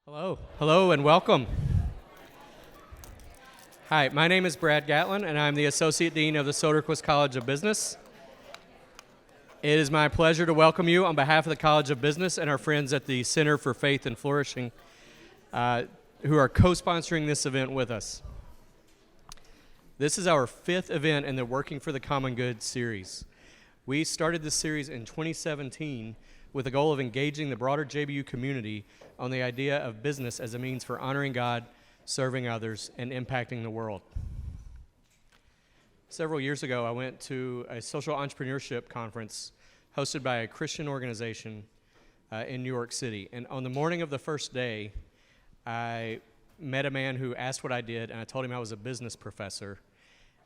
Hello, and welcome. Hi, my name is Brad Gatlin, and I'm the Associate Dean of the Soderquist College of Business. It is my pleasure to welcome you on behalf of the College of Business and our friends at the Center for Faith and Flourishing, who are co-sponsoring this event with us. This is our fifth event in the Working for the Common Good series. We started this series in 2017 with the goal of engaging the broader JBU community on the idea of business as a means for honoring God, serving others, and impacting the world. Several years ago, I went to a social entrepreneurship conference hosted by a Christian organization in New York City. And on the morning of the first day, I met a man who asked what I did, and I told him I was a business professor.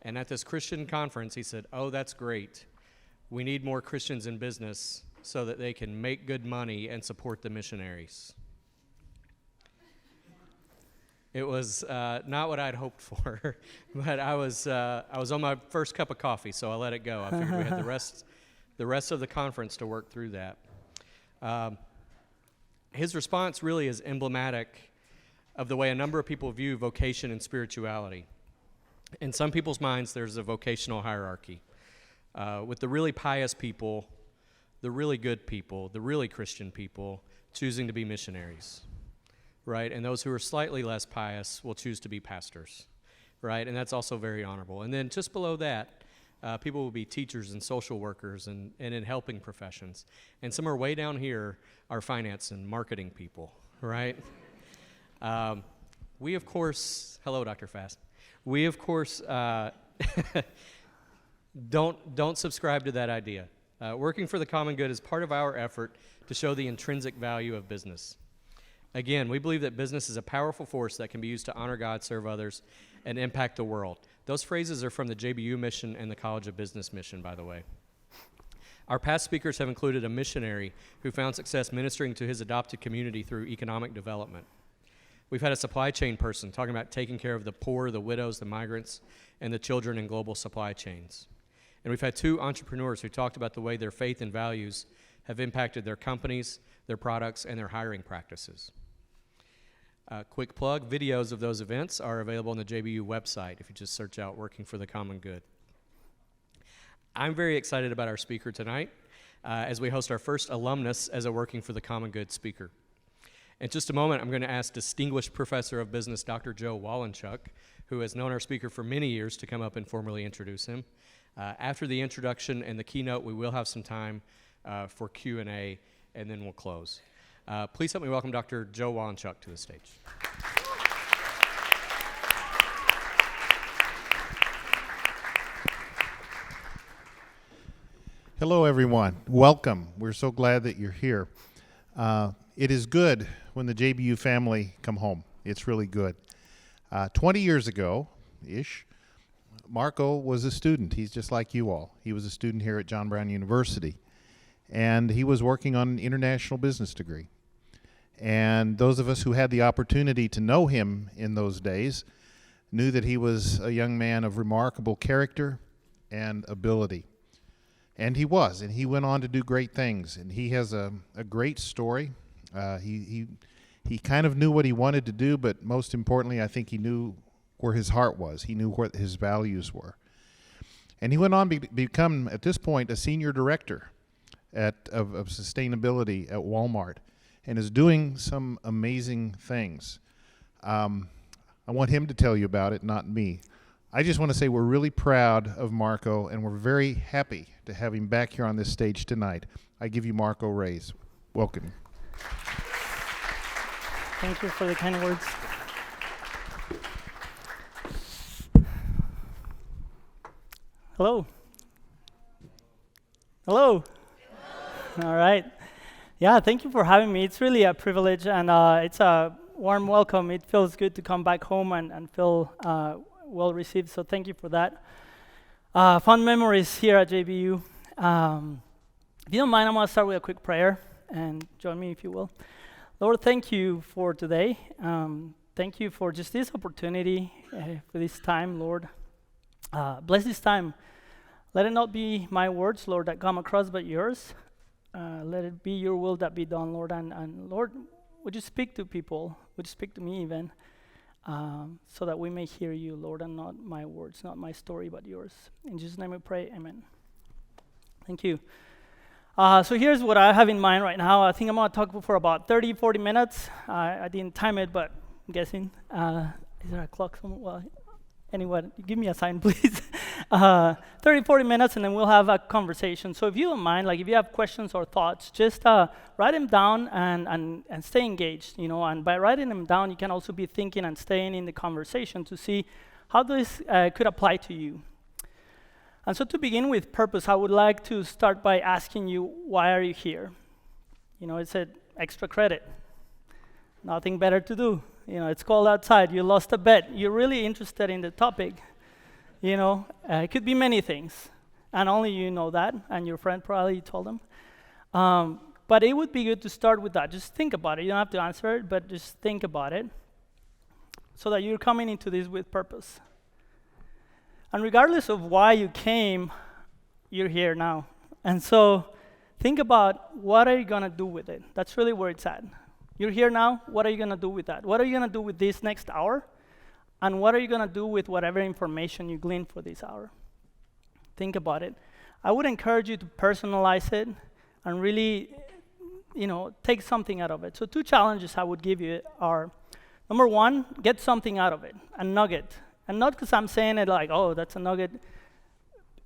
And at this Christian conference, he said, "Oh, that's great. We need more Christians in business so that they can make good money and support the missionaries." It was not what I'd hoped for, but I was on my first cup of coffee, so I let it go. I figured we had the rest of the conference to work through that. His response really is emblematic of the way a number of people view vocation and spirituality. In some people's minds, there's a vocational hierarchy, with the really pious people, the really good people, the really Christian people choosing to be missionaries. Right, and those who are slightly less pious will choose to be pastors, right? And that's also very honorable. And then just below that, people will be teachers and social workers and in helping professions. And some are way down here are finance and marketing people, right? We, of course, hello, Dr. Fast. We, of course, don't subscribe to that idea. Working for the common good is part of our effort to show the intrinsic value of business. Again, we believe that business is a powerful force that can be used to honor God, serve others, and impact the world. Those phrases are from the JBU mission and the College of Business mission, by the way. Our past speakers have included a missionary who found success ministering to his adopted community through economic development. We've had a supply chain person talking about taking care of the poor, the widows, the migrants, and the children in global supply chains. And we've had two entrepreneurs who talked about the way their faith and values have impacted their companies, their products, and their hiring practices. Quick plug, videos of those events are available on the JBU website if you just search out Working for the Common Good. I'm very excited about our speaker tonight as we host our first alumnus as a Working for the Common Good speaker. In just a moment, I'm going to ask Distinguished Professor of Business Dr. Joe Wallenchuk, who has known our speaker for many years, to come up and formally introduce him. After the introduction and the keynote, we will have some time for Q&A, and then we'll close. Please help me welcome Dr. Joe Wallenchuk to the stage. Hello, everyone. Welcome. We're so glad that you're here. It is good when the JBU family come home. It's really good. 20 years ago-ish, Marco was a student. He's just like you all. He was a student here at John Brown University. And he was working on an international business degree. And those of us who had the opportunity to know him in those days knew that he was a young man of remarkable character and ability. And he was, and he went on to do great things. And he has a great story. He kind of knew what he wanted to do, but most importantly, I think he knew where his heart was. He knew what his values were. And he went on to become, at this point, a senior director of sustainability at Wal-Mart, and is doing some amazing things. I want him to tell you about it, not me. I just want to say we're really proud of Marco, and we're very happy to have him back here on this stage tonight. I give you Marco Reyes. Welcome. Thank you for the kind words. Hello. Hello. All right. Yeah, thank you for having me. It's really a privilege, and it's a warm welcome. It feels good to come back home and feel well received, so thank you for that. Fun memories here at JBU. If you don't mind, I'm going to start with a quick prayer, and join me if you will. Lord, thank you for today. Thank you for just this opportunity, for this time, Lord. Bless this time. Let it not be my words, Lord, that come across, but yours. Let it be your will that be done, Lord. And Lord, would you speak to people? Would you speak to me even? So that we may hear you, Lord, and not my words, not my story, but yours. In Jesus' name we pray, amen. Thank you. So here's what I have in mind right now. I think I'm going to talk for about 30, 40 minutes. I didn't time it, but I'm guessing. Is there a clock somewhere? Well, anyway, give me a sign, please. 30, 40 minutes, and then we'll have a conversation. So if you don't mind, like if you have questions or thoughts, just write them down and stay engaged, And by writing them down, you can also be thinking and staying in the conversation to see how this could apply to you. And so to begin with purpose, I would like to start by asking you, why are you here? It said extra credit. Nothing better to do. It's cold outside. You lost a bet. You're really interested in the topic. It could be many things. And only you know that, and your friend probably told them. But it would be good to start with that. Just think about it. You don't have to answer it, but just think about it so that you're coming into this with purpose. And regardless of why you came, you're here now. And so think about, what are you going to do with it? That's really where it's at. You're here now. What are you going to do with that? What are you going to do with this next hour? And what are you going to do with whatever information you glean for this hour? Think about it. I would encourage you to personalize it and really, take something out of it. So 2 challenges I would give you are, number 1, get something out of it, a nugget. And not because I'm saying it like, oh, that's a nugget.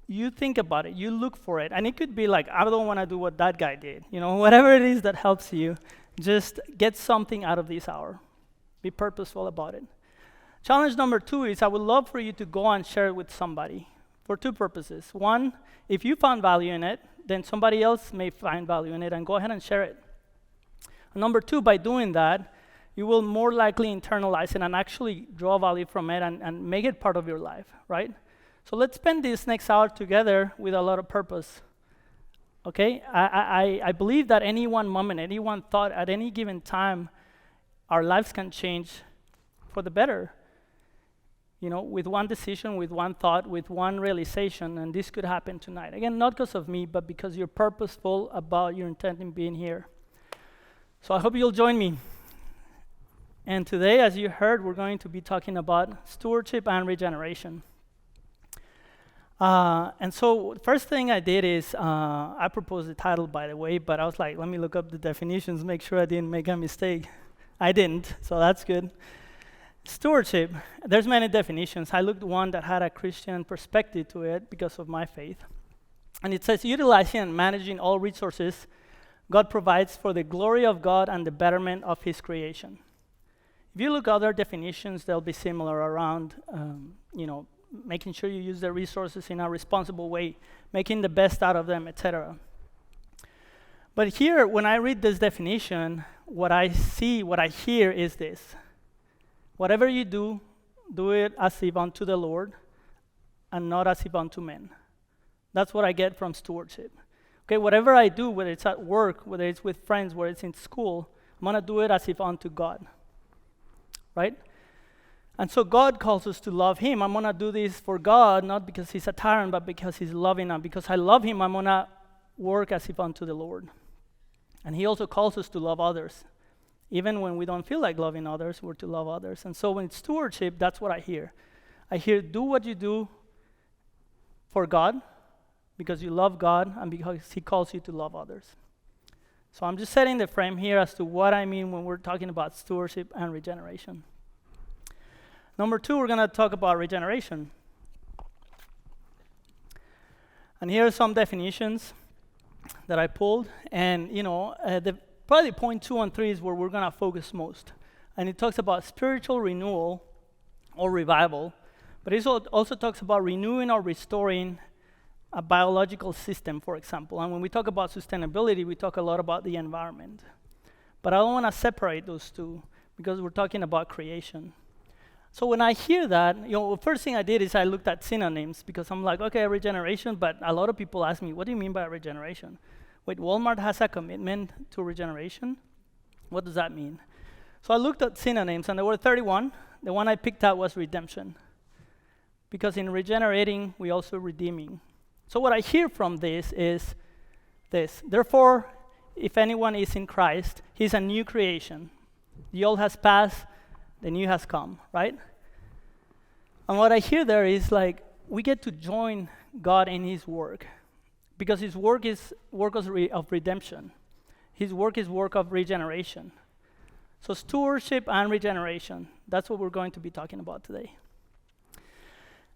You think about it. You look for it. And it could be like, I don't want to do what that guy did. Whatever it is that helps you, just get something out of this hour. Be purposeful about it. Challenge number 2 is, I would love for you to go and share it with somebody for 2 purposes. 1, if you found value in it, then somebody else may find value in it, and go ahead and share it. And number 2, by doing that, you will more likely internalize it and actually draw value from it and make it part of your life, right? So let's spend this next hour together with a lot of purpose, okay? I believe that any one moment, any one thought at any given time, our lives can change for the better. With one decision, with one thought, with one realization, and this could happen tonight. Again, not because of me, but because you're purposeful about your intent in being here. So I hope you'll join me. And today, as you heard, we're going to be talking about stewardship and regeneration. And so first thing I did is, I proposed the title, by the way, but I was like, let me look up the definitions, make sure I didn't make a mistake. I didn't, so that's good. Stewardship, there's many definitions. I looked one that had a Christian perspective to it because of my faith. And it says, utilizing and managing all resources God provides for the glory of God and the betterment of His creation. If you look at other definitions, they'll be similar around, making sure you use the resources in a responsible way, making the best out of them, etc. But here, when I read this definition, what I see, what I hear is this. Whatever you do, do it as if unto the Lord and not as if unto men. That's what I get from stewardship. Okay, whatever I do, whether it's at work, whether it's with friends, whether it's in school, I'm going to do it as if unto God. Right? And so God calls us to love Him. I'm going to do this for God, not because He's a tyrant, but because He's loving us. Because I love Him, I'm going to work as if unto the Lord. And He also calls us to love others. Even when we don't feel like loving others, we're to love others. And so when it's stewardship, that's what I hear. I hear, do what you do for God, because you love God, and because He calls you to love others. So I'm just setting the frame here as to what I mean when we're talking about stewardship and regeneration. Number 2, we're going to talk about regeneration. And here are some definitions that I pulled. And, probably point 2 and 3 is where we're going to focus most. And it talks about spiritual renewal or revival. But it also talks about renewing or restoring a biological system, for example. And when we talk about sustainability, we talk a lot about the environment. But I don't want to separate those two because we're talking about creation. So when I hear that, the first thing I did is I looked at synonyms because I'm like, okay, regeneration, but a lot of people ask me, what do you mean by regeneration? Wait, Wal-Mart has a commitment to regeneration? What does that mean? So I looked at synonyms, and there were 31. The one I picked out was redemption. Because in regenerating, we also redeeming. So what I hear from this is this. Therefore, if anyone is in Christ, he's a new creation. The old has passed, the new has come, right? And what I hear there is like, we get to join God in his work, because his work is work of redemption. His work is work of regeneration. So stewardship and regeneration, that's what we're going to be talking about today.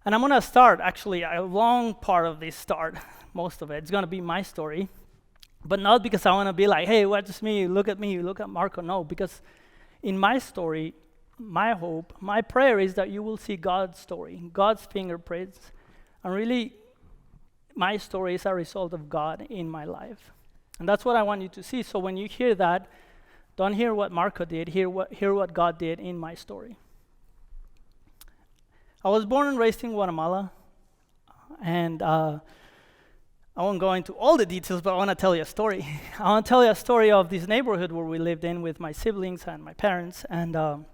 And I'm going to start, actually, a long part of this start, most of it. It's going to be my story, but not because I want to be like, hey, watch me, look at Marco. No, because in my story, my hope, my prayer is that you will see God's story, God's fingerprints, and really, my story is a result of God in my life. And that's what I want you to see. So when you hear that, don't hear what Marco did, hear what God did in my story. I was born and raised in Guatemala, and I won't go into all the details, but I want to tell you a story. I want to tell you a story of this neighborhood where we lived in with my siblings and my parents, and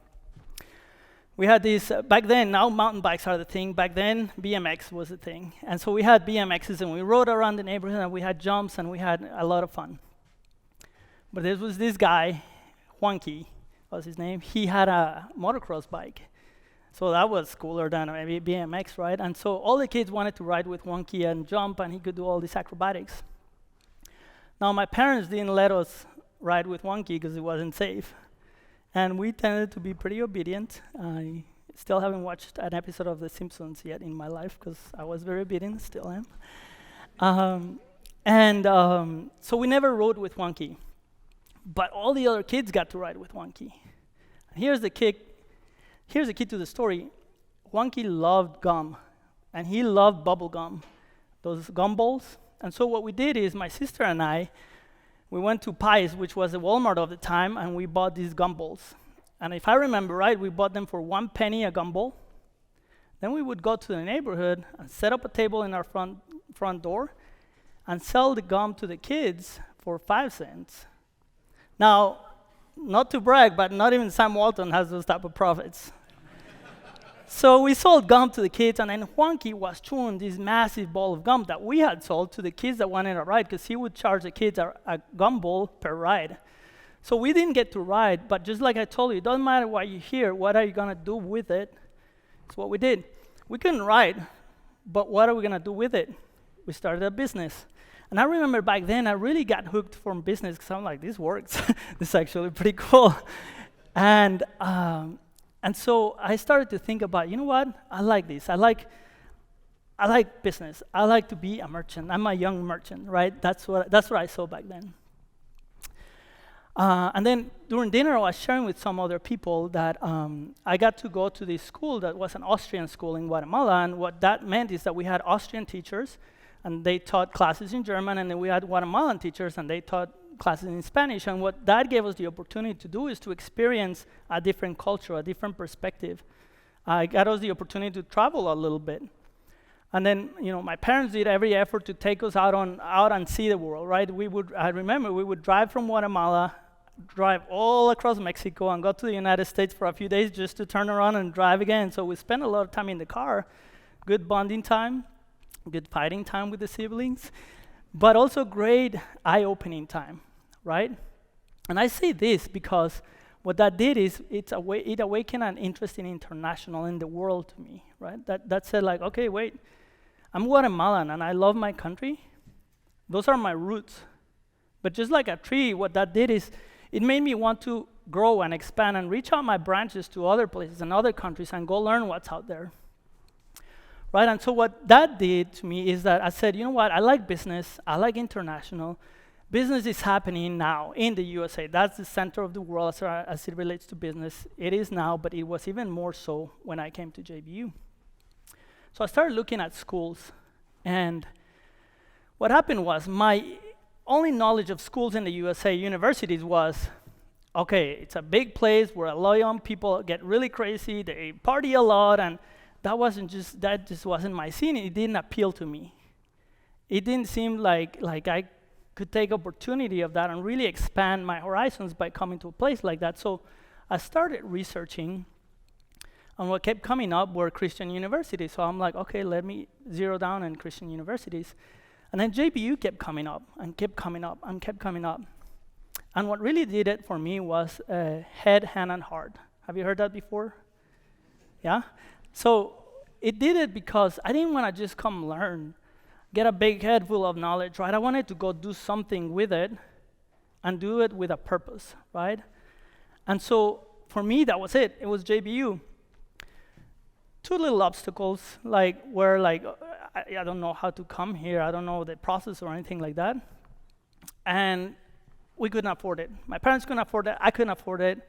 we had these, back then, now mountain bikes are the thing, back then BMX was the thing. And so we had BMXs and we rode around the neighborhood and we had jumps and we had a lot of fun. But there was this guy, Juanqui was his name, he had a motocross bike. So that was cooler than maybe BMX, right? And so all the kids wanted to ride with Juanqui and jump, and he could do all these acrobatics. Now my parents didn't let us ride with Juanqui because it wasn't safe. And we tended to be pretty obedient. I still haven't watched an episode of The Simpsons yet in my life because I was very obedient, still am. So we never rode with Juanqui. But all the other kids got to ride with Juanqui. And here's the key to the story. Juanqui loved gum, and he loved bubble gum, those gum balls. And so what we did is my sister and I, we went to Pies, which was a Wal-Mart of the time, and we bought these gumballs. And if I remember right, we bought them for 1 penny a gumball. Then we would go to the neighborhood and set up a table in our front door and sell the gum to the kids for 5 cents. Now, not to brag, but not even Sam Walton has those type of profits. So we sold gum to the kids, and then Juanqui was chewing this massive ball of gum that we had sold to the kids that wanted a ride, because he would charge the kids a gum ball per ride. So we didn't get to ride, but just like I told you, it doesn't matter what you hear, what are you going to do with it? It's what we did. We couldn't ride, but what are we going to do with it? We started a business. And I remember back then, I really got hooked from business, because I'm like, this works. This is actually pretty cool. And so I started to think about, you know what? I like this. I like business. I like to be a merchant. I'm a young merchant, right? That's what I saw back then. And then during dinner, I was sharing with some other people that I got to go to this school that was an Austrian school in Guatemala. And what that meant is that we had Austrian teachers, and they taught classes in German, and then we had Guatemalan teachers, and they taught classes in Spanish. And what that gave us the opportunity to do is to experience a different culture, a different perspective. It got us the opportunity to travel a little bit. And then, my parents did every effort to take us out and see the world, right? I remember we would drive from Guatemala, drive all across Mexico, and go to the United States for a few days just to turn around and drive again. So we spent a lot of time in the car, good bonding time, good fighting time with the siblings, but also great eye-opening time, right? And I say this because what that did is it awakened an interest in international, in the world to me, right? That said, like, okay, wait, I'm Guatemalan and I love my country. Those are my roots. But just like a tree, what that did is it made me want to grow and expand and reach out my branches to other places and other countries and go learn what's out there. Right, and so what that did to me is that I said, you know what, I like business, I like international. Business is happening now in the USA. That's the center of the world as it relates to business. It is now, but it was even more so when I came to JBU. So I started looking at schools, and what happened was my only knowledge of schools in the USA, universities, was, okay, it's a big place where a lot of young people get really crazy, they party a lot, and that just wasn't my scene. It didn't appeal to me. It didn't seem like I could take opportunity of that and really expand my horizons by coming to a place like that. So I started researching, and what kept coming up were Christian universities. So I'm like, okay, let me zero down on Christian universities. And then JBU kept coming up and kept coming up and kept coming up. And what really did it for me was head, hand, and heart. Have you heard that before? Yeah? So it did it because I didn't want to just come learn, get a big head full of knowledge, right? I wanted to go do something with it and do it with a purpose, right? And so for me, that was it. It was JBU. Two little obstacles, like where I don't know how to come here. I don't know the process or anything like that. And we couldn't afford it. My parents couldn't afford it. I couldn't afford it.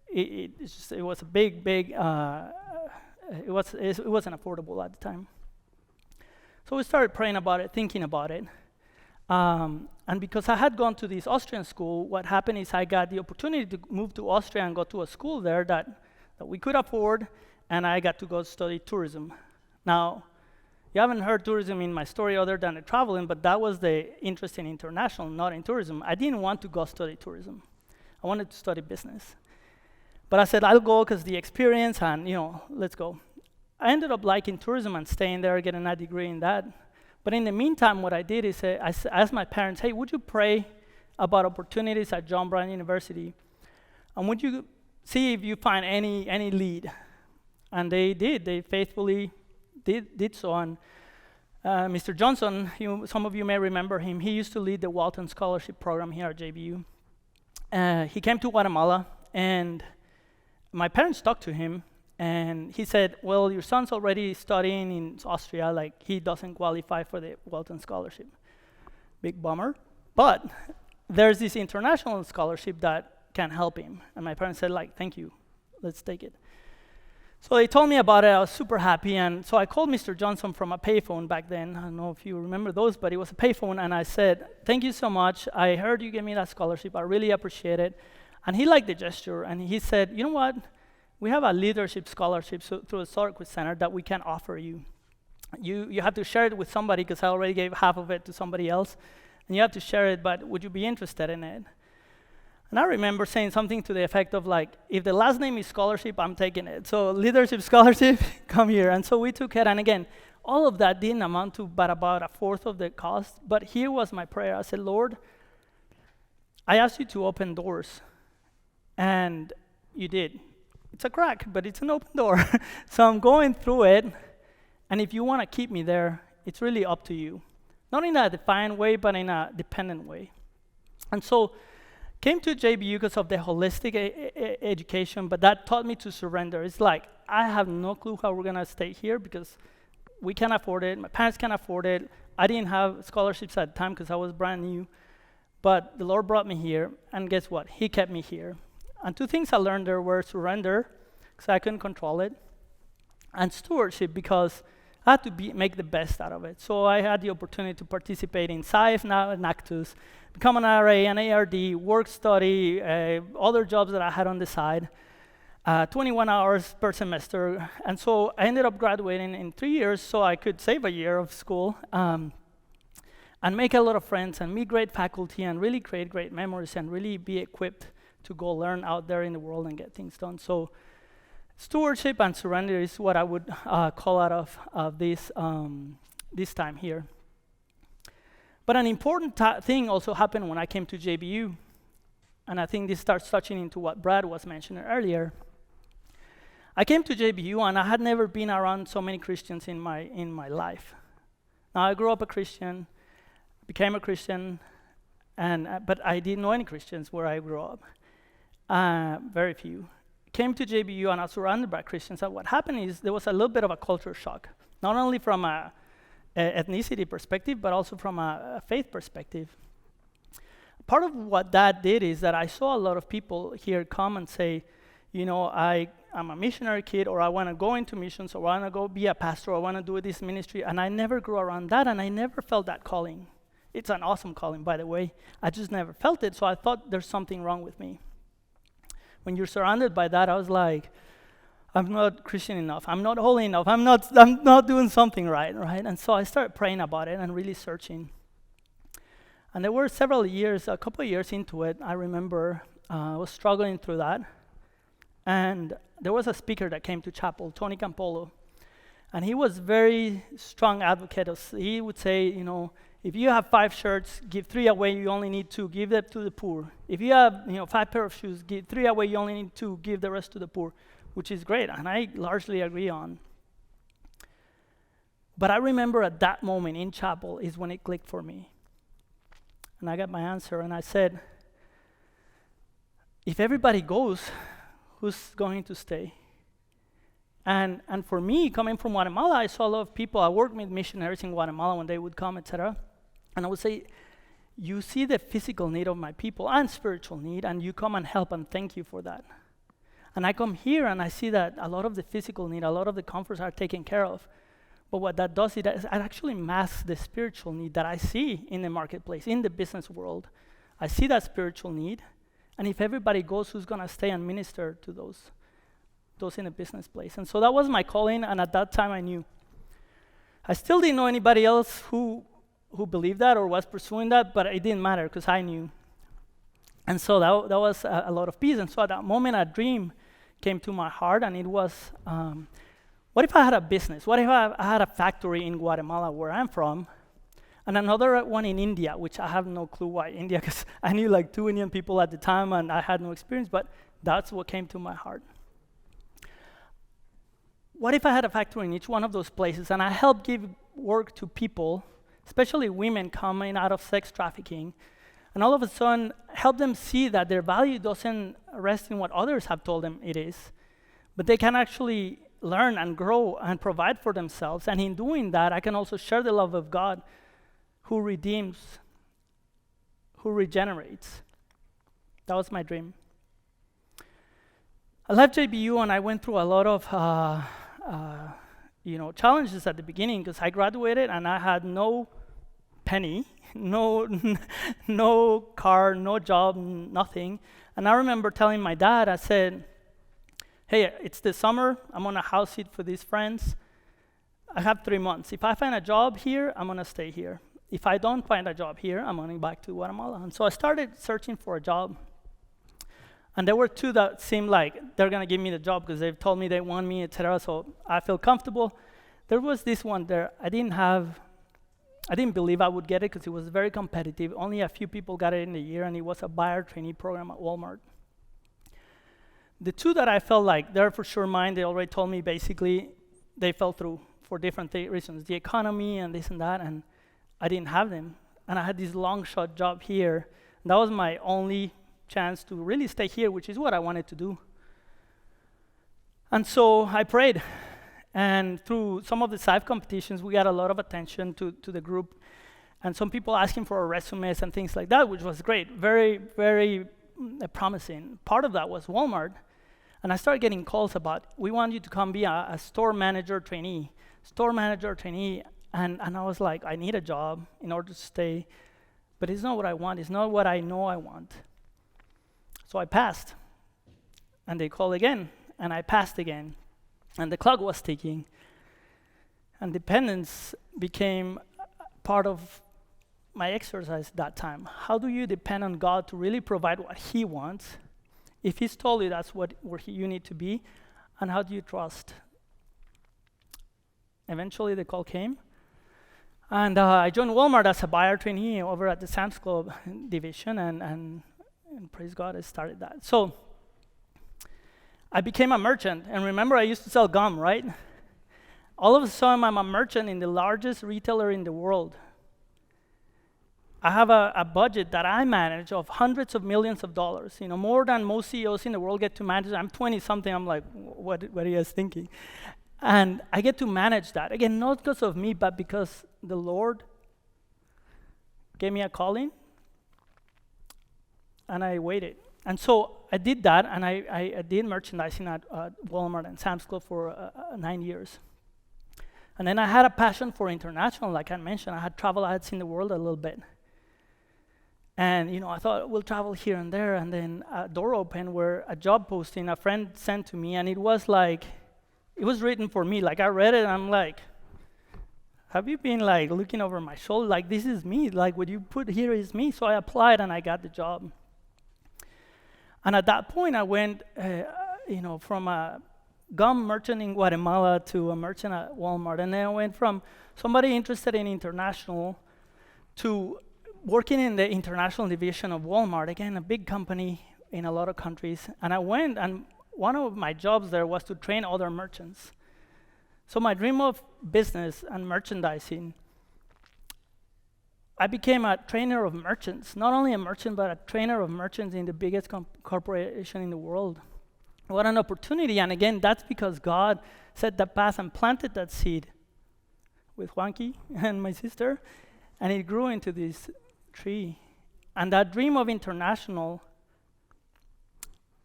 It was a big, it wasn't affordable at the time. So we started praying about it, thinking about it. And because I had gone to this Austrian school, what happened is I got the opportunity to move to Austria and go to a school there that we could afford, and I got to go study tourism. Now, you haven't heard tourism in my story other than the traveling, but that was the interest in international, not in tourism. I didn't want to go study tourism. I wanted to study business. But I said, I'll go because the experience and, let's go. I ended up liking tourism and staying there, getting a degree in that. But in the meantime, what I did is I asked my parents, hey, would you pray about opportunities at John Brown University? And would you see if you find any lead? And they did. They faithfully did so. And Mr. Johnson, some of you may remember him. He used to lead the Walton Scholarship Program here at JBU. He came to Guatemala, and my parents talked to him, and he said, well, your son's already studying in Austria, like he doesn't qualify for the Walton Scholarship. Big bummer. But there's this international scholarship that can help him. And my parents said, thank you, let's take it. So they told me about it. I was super happy, and so I called Mr. Johnson from a payphone back then. I don't know if you remember those, but it was a payphone, and I said, thank you so much. I heard you gave me that scholarship. I really appreciate it. And he liked the gesture, and he said, you know what? We have a leadership scholarship through the Starquist Center that we can offer you. You have to share it with somebody because I already gave half of it to somebody else, and you have to share it, but would you be interested in it? And I remember saying something to the effect of if the last name is scholarship, I'm taking it. So leadership scholarship, come here. And so we took it, and again, all of that didn't amount to but about a fourth of the cost. But here was my prayer. I said, Lord, I asked you to open doors, and you did. It's a crack, but it's an open door. So I'm going through it, and if you want to keep me there, it's really up to you. Not in a defiant way, but in a dependent way. And so came to JBU because of the holistic education, but that taught me to surrender. It's I have no clue how we're going to stay here because we can't afford it. My parents can't afford it. I didn't have scholarships at the time because I was brand new. But the Lord brought me here, and guess what? He kept me here. And two things I learned there were surrender, because I couldn't control it, and stewardship, because I had to make the best out of it. So I had the opportunity to participate in SAIF, now in Actus, become an RA, an ARD, work study, other jobs that I had on the side, 21 hours per semester. And so I ended up graduating in 3 years so I could save a year of school and make a lot of friends and meet great faculty and really create great memories and really be equipped to go learn out there in the world and get things done. So stewardship and surrender is what I would call out of this time here. But an important thing also happened when I came to JBU, and I think this starts touching into what Brad was mentioning earlier. I came to JBU, and I had never been around so many Christians in my life. Now, I grew up a Christian, became a Christian, but I didn't know any Christians where I grew up. Very few. Came to JBU, and I was surrounded by Christians. And what happened is there was a little bit of a culture shock, not only from a ethnicity perspective, but also from a faith perspective. Part of what that did is that I saw a lot of people here come and say, I'm a missionary kid, or I want to go into missions, or I want to go be a pastor, or I want to do this ministry, and I never grew around that, and I never felt that calling. It's an awesome calling, by the way. I just never felt it, so I thought there's something wrong with me. When you're surrounded by that, I was like, I'm not Christian enough. I'm not holy enough. I'm not doing something right? And so I started praying about it and really searching. And there were a couple of years into it, I remember I was struggling through that. And there was a speaker that came to chapel, Tony Campolo. And he was very strong advocate. He would say, if you have 5 shirts, give 3 away, you only need 2, give them to the poor. If you have 5 pair of shoes, give 3 away, you only need 2, give the rest to the poor, which is great, and I largely agree on. But I remember at that moment in chapel is when it clicked for me. And I got my answer, and I said, if everybody goes, who's going to stay? And for me, coming from Guatemala, I saw a lot of people. I worked with missionaries in Guatemala when they would come, etc. And I would say, you see the physical need of my people and spiritual need, and you come and help, and thank you for that. And I come here, and I see that a lot of the physical need, a lot of the comforts are taken care of. But what that does is it actually masks the spiritual need that I see in the marketplace, in the business world. I see that spiritual need, and if everybody goes, who's going to stay and minister to those in the business place? And so that was my calling, and at that time I knew. I still didn't know anybody else who believed that or was pursuing that, but it didn't matter because I knew. And so that was a lot of peace. And so at that moment, a dream came to my heart, and it was, what if I had a business? What if I had a factory in Guatemala, where I'm from, and another one in India, which I have no clue why India, because I knew like 2 Indian people at the time, and I had no experience, but that's what came to my heart. What if I had a factory in each one of those places, and I helped give work to people, especially women coming out of sex trafficking, and all of a sudden help them see that their value doesn't rest in what others have told them it is, but they can actually learn and grow and provide for themselves. And in doing that, I can also share the love of God, who redeems, who regenerates. That was my dream. I left JBU, and I went through a lot of challenges at the beginning, because I graduated and I had no penny, no car, no job, nothing. And I remember telling my dad, I said, hey, it's the summer, I'm on a house seat for these friends. I have 3 months. If I find a job here, I'm gonna stay here. If I don't find a job here, I'm going back to Guatemala. And so I started searching for a job. And there were 2 that seemed like they're gonna give me the job because they've told me they want me, etc. So I feel comfortable. There was this one there, I didn't believe I would get it because it was very competitive. Only a few people got it in the year, and it was a buyer trainee program at Wal-Mart. The 2 that I felt like they're for sure mine, they already told me basically they fell through for different reasons, the economy and this and that, and I didn't have them. And I had this long shot job here. And that was my only chance to really stay here, which is what I wanted to do. And so I prayed. And through some of the SIVE competitions, we got a lot of attention to the group. And some people asking for our resumes and things like that, which was great, very, very promising. Part of that was Walmart. And I started getting calls about, we want you to come be a store manager trainee. And I was like, I need a job in order to stay, but it's not what I want. It's not what I know I want. So I passed. And they called again, and I passed again. And the clock was ticking. And dependence became part of my exercise that time. How do you depend on God to really provide what He wants if He's told you that's where you need to be? And how do you trust? Eventually the call came, and I joined Walmart as a buyer trainee over at the Sam's Club division, and praise God, I started that. So I became a merchant, and remember I used to sell gum, right? All of a sudden I'm a merchant in the largest retailer in the world. I have a budget that I manage of hundreds of millions of dollars, more than most CEOs in the world get to manage. I'm 20-something, I'm like, what are you guys thinking? And I get to manage that. Again, not because of me, but because the Lord gave me a calling, and I waited. And so I did that, and I did merchandising at Walmart and Sam's Club for 9 years. And then I had a passion for international, like I mentioned. I had travel ads in the world a little bit. And I thought we'll travel here and there, and then a door opened where a job posting a friend sent to me, and it was written for me. Like I read it, and I'm like, have you been like looking over my shoulder? Like, this is me. Like, what you put here is me. So I applied, and I got the job. And at that point, I went, from a gum merchant in Guatemala to a merchant at Walmart. And then I went from somebody interested in international to working in the international division of Walmart, again, a big company in a lot of countries. And I went, and one of my jobs there was to train other merchants. So my dream of business and merchandising, I became a trainer of merchants, not only a merchant, but a trainer of merchants in the biggest corporation in the world. What an opportunity, and again, that's because God set that path and planted that seed with Juanqui and my sister, and it grew into this tree. And that dream of international,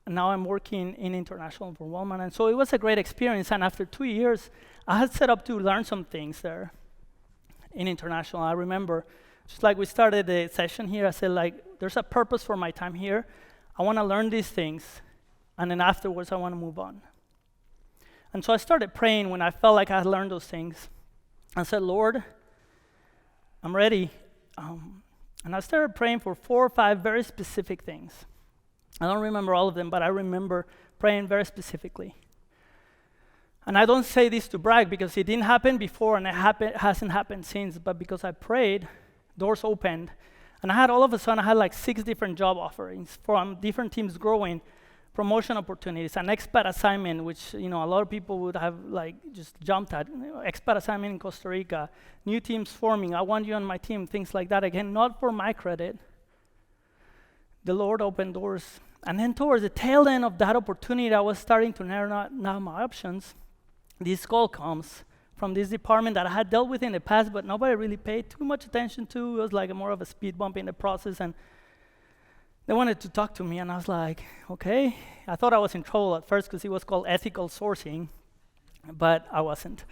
and now I'm working in international for Wal-Mart, and so it was a great experience, and after 2 years, I had set up to learn some things there in international. I remember, just like we started the session here, I said, like, there's a purpose for my time here. I want to learn these things, and then afterwards, I want to move on. And so I started praying when I felt like I had learned those things. I said, Lord, I'm ready. And I started praying for 4 or 5 very specific things. I don't remember all of them, but I remember praying very specifically. And I don't say this to brag because it didn't happen before and it hasn't happened since, but because I prayed, doors opened. And I had all of a sudden, I had like 6 different job offerings from different teams growing, promotion opportunities, an expat assignment, which a lot of people would have like just jumped at. Expat assignment in Costa Rica, new teams forming, I want you on my team, things like that. Again, not for my credit. The Lord opened doors. And then towards the tail end of that opportunity, I was starting to narrow out my options. This call comes from this department that I had dealt with in the past, but nobody really paid too much attention to. It was like more of a speed bump in the process, and they wanted to talk to me, and I was like, okay. I thought I was in trouble at first because it was called ethical sourcing, but I wasn't.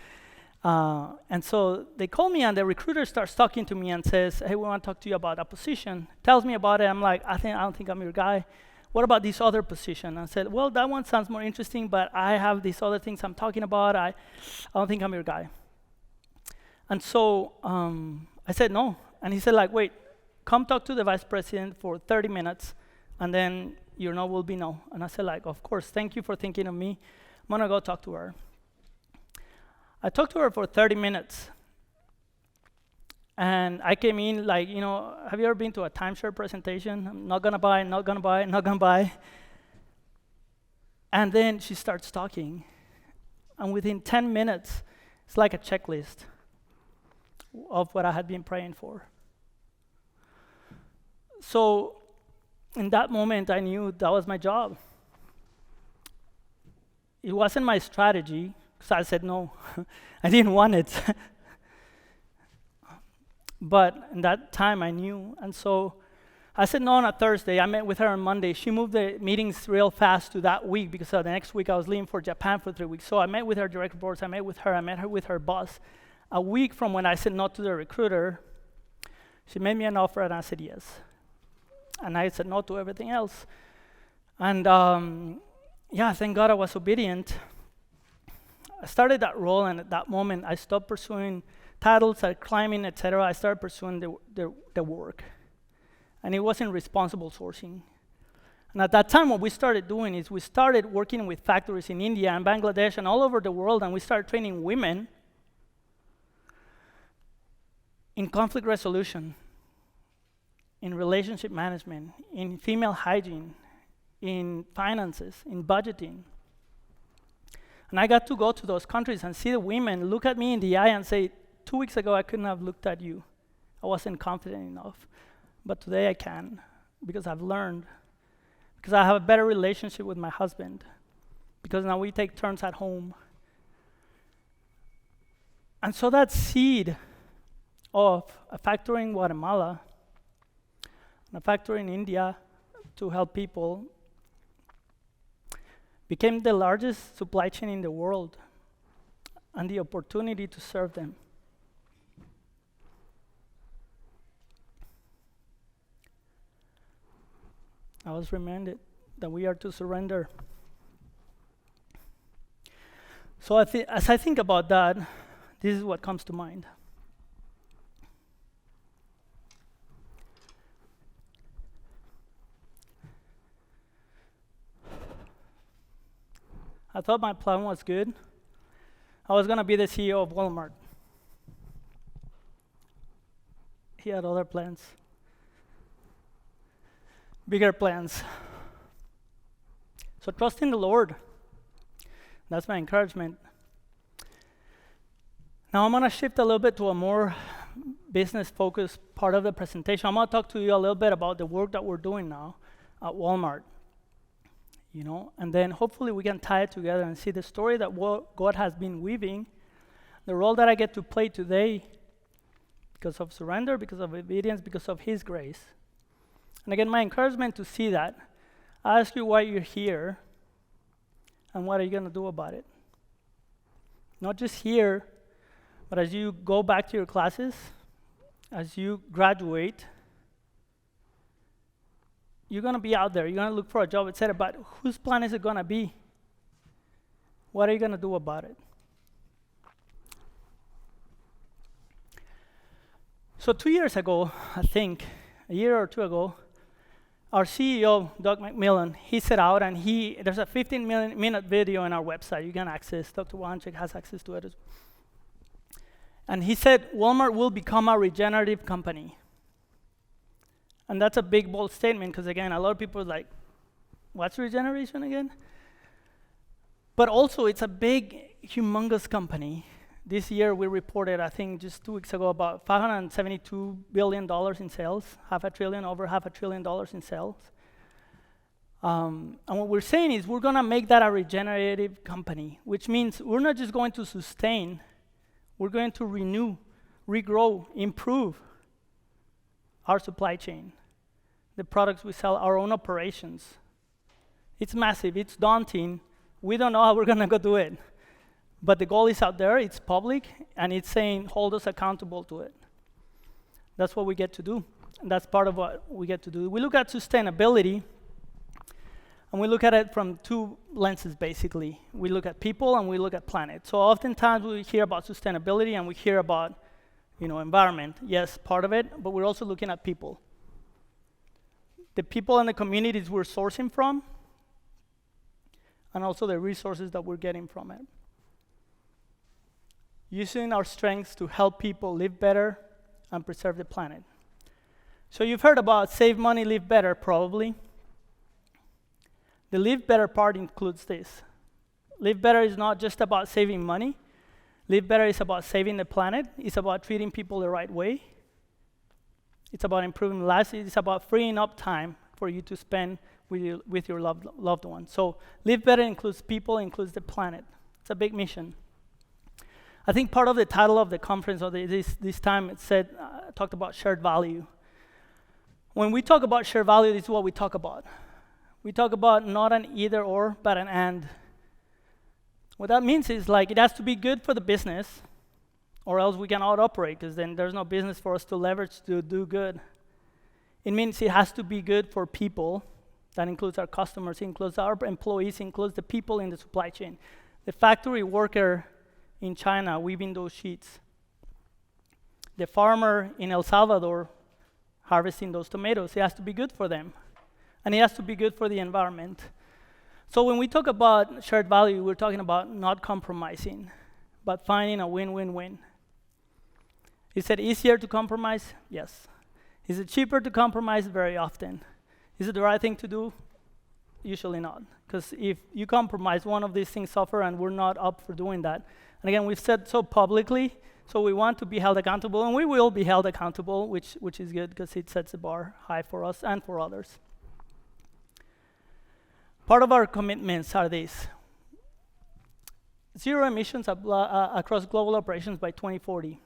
And so they call me, and the recruiter starts talking to me and says, hey, we want to talk to you about a position. Tells me about it. I'm like, I don't think I'm your guy. What about this other position? I said, well, that one sounds more interesting, but I have these other things I'm talking about. I don't think I'm your guy. And so I said no. And he said, like, wait, come talk to the vice president for 30 minutes, and then your no will be no. And I said, like, of course, thank you for thinking of me. I'm going to go talk to her. I talked to her for 30 minutes. And I came in like, have you ever been to a timeshare presentation? I'm not going to buy, not going to buy, not going to buy. And then she starts talking. And within 10 minutes, it's like a checklist of what I had been praying for. So in that moment, I knew that was my job. It wasn't my strategy, because I said no. I didn't want it. But in that time, I knew. And so I said no on a Thursday. I met with her on Monday. She moved the meetings real fast to that week because the next week I was leaving for Japan for 3 weeks. So I met with her direct reports. I met her with her boss. A week from when I said no to the recruiter, she made me an offer, and I said yes. And I said no to everything else. And thank God I was obedient. I started that role, and at that moment, I stopped pursuing titles, started climbing, etc. I started pursuing the work. And it wasn't responsible sourcing. And at that time, what we started doing is we started working with factories in India and Bangladesh and all over the world, and we started training women in conflict resolution, in relationship management, in female hygiene, in finances, in budgeting. And I got to go to those countries and see the women look at me in the eye and say, 2 weeks ago, I couldn't have looked at you. I wasn't confident enough. But today I can, because I've learned, because I have a better relationship with my husband, because now we take turns at home. And so that seed of a factory in Guatemala and a factory in India to help people became the largest supply chain in the world, and the opportunity to serve them. I was reminded that we are to surrender. So as I think about that, this is what comes to mind. I thought my plan was good. I was going to be the CEO of Wal-Mart. He had other plans. Bigger plans. So trust in the Lord. That's my encouragement. Now I'm going to shift a little bit to a more business-focused part of the presentation. I'm going to talk to you a little bit about the work that we're doing now at Wal-Mart. And then hopefully we can tie it together and see the story that God has been weaving, the role that I get to play today because of surrender, because of obedience, because of His grace. And again, my encouragement to see that, I ask you why you're here and what are you going to do about it. Not just here, but as you go back to your classes, as you graduate, you're going to be out there. You're going to look for a job, etc. But whose plan is it going to be? What are you going to do about it? So 2 years ago, I think, a year or two ago, our CEO, Doug McMillan, he set out and there's a 15-minute video on our website. You can access, Dr. Wanchik has access to it. And he said, Walmart will become a regenerative company. And that's a big, bold statement because, again, a lot of people are like, what's regeneration again? But also, it's a big, humongous company. This year, we reported, I think, just 2 weeks ago, about $572 billion in sales, over half a trillion dollars in sales. And what we're saying is we're going to make that a regenerative company, which means we're not just going to sustain, we're going to renew, regrow, improve our supply chain, the products we sell, our own operations. It's massive, it's daunting. We don't know how we're gonna go do it. But the goal is out there, it's public, and it's saying, hold us accountable to it. That's what we get to do. And that's part of what we get to do. We look at sustainability, and we look at it from two lenses, basically. We look at people, and we look at planet. So oftentimes we hear about sustainability, and we hear about environment. Yes, part of it, but we're also looking at people. The people and the communities we're sourcing from, and also the resources that we're getting from it. Using our strengths to help people live better and preserve the planet. So you've heard about save money, live better, probably. The live better part includes this. Live better is not just about saving money. Live better is about saving the planet. It's about treating people the right way. It's about improving lives. It's about freeing up time for you to spend with your loved ones. So live better includes people, includes the planet. It's a big mission. I think part of the title of the conference or this time it said, talked about shared value. When we talk about shared value, this is what we talk about. We talk about not an either or, but an and. What that means is it has to be good for the business, or else we cannot operate, because then there's no business for us to leverage to do good. It means it has to be good for people. That includes our customers, includes our employees, includes the people in the supply chain. The factory worker in China weaving those sheets. The farmer in El Salvador harvesting those tomatoes, it has to be good for them. And it has to be good for the environment. So when we talk about shared value, we're talking about not compromising, but finding a win-win-win. Is it easier to compromise? Yes. Is it cheaper to compromise? Very often. Is it the right thing to do? Usually not. Because if you compromise, one of these things suffer, and we're not up for doing that. And again, we've said so publicly, so we want to be held accountable, and we will be held accountable, which is good because it sets the bar high for us and for others. Part of our commitments are these. Zero emissions across global operations by 2040.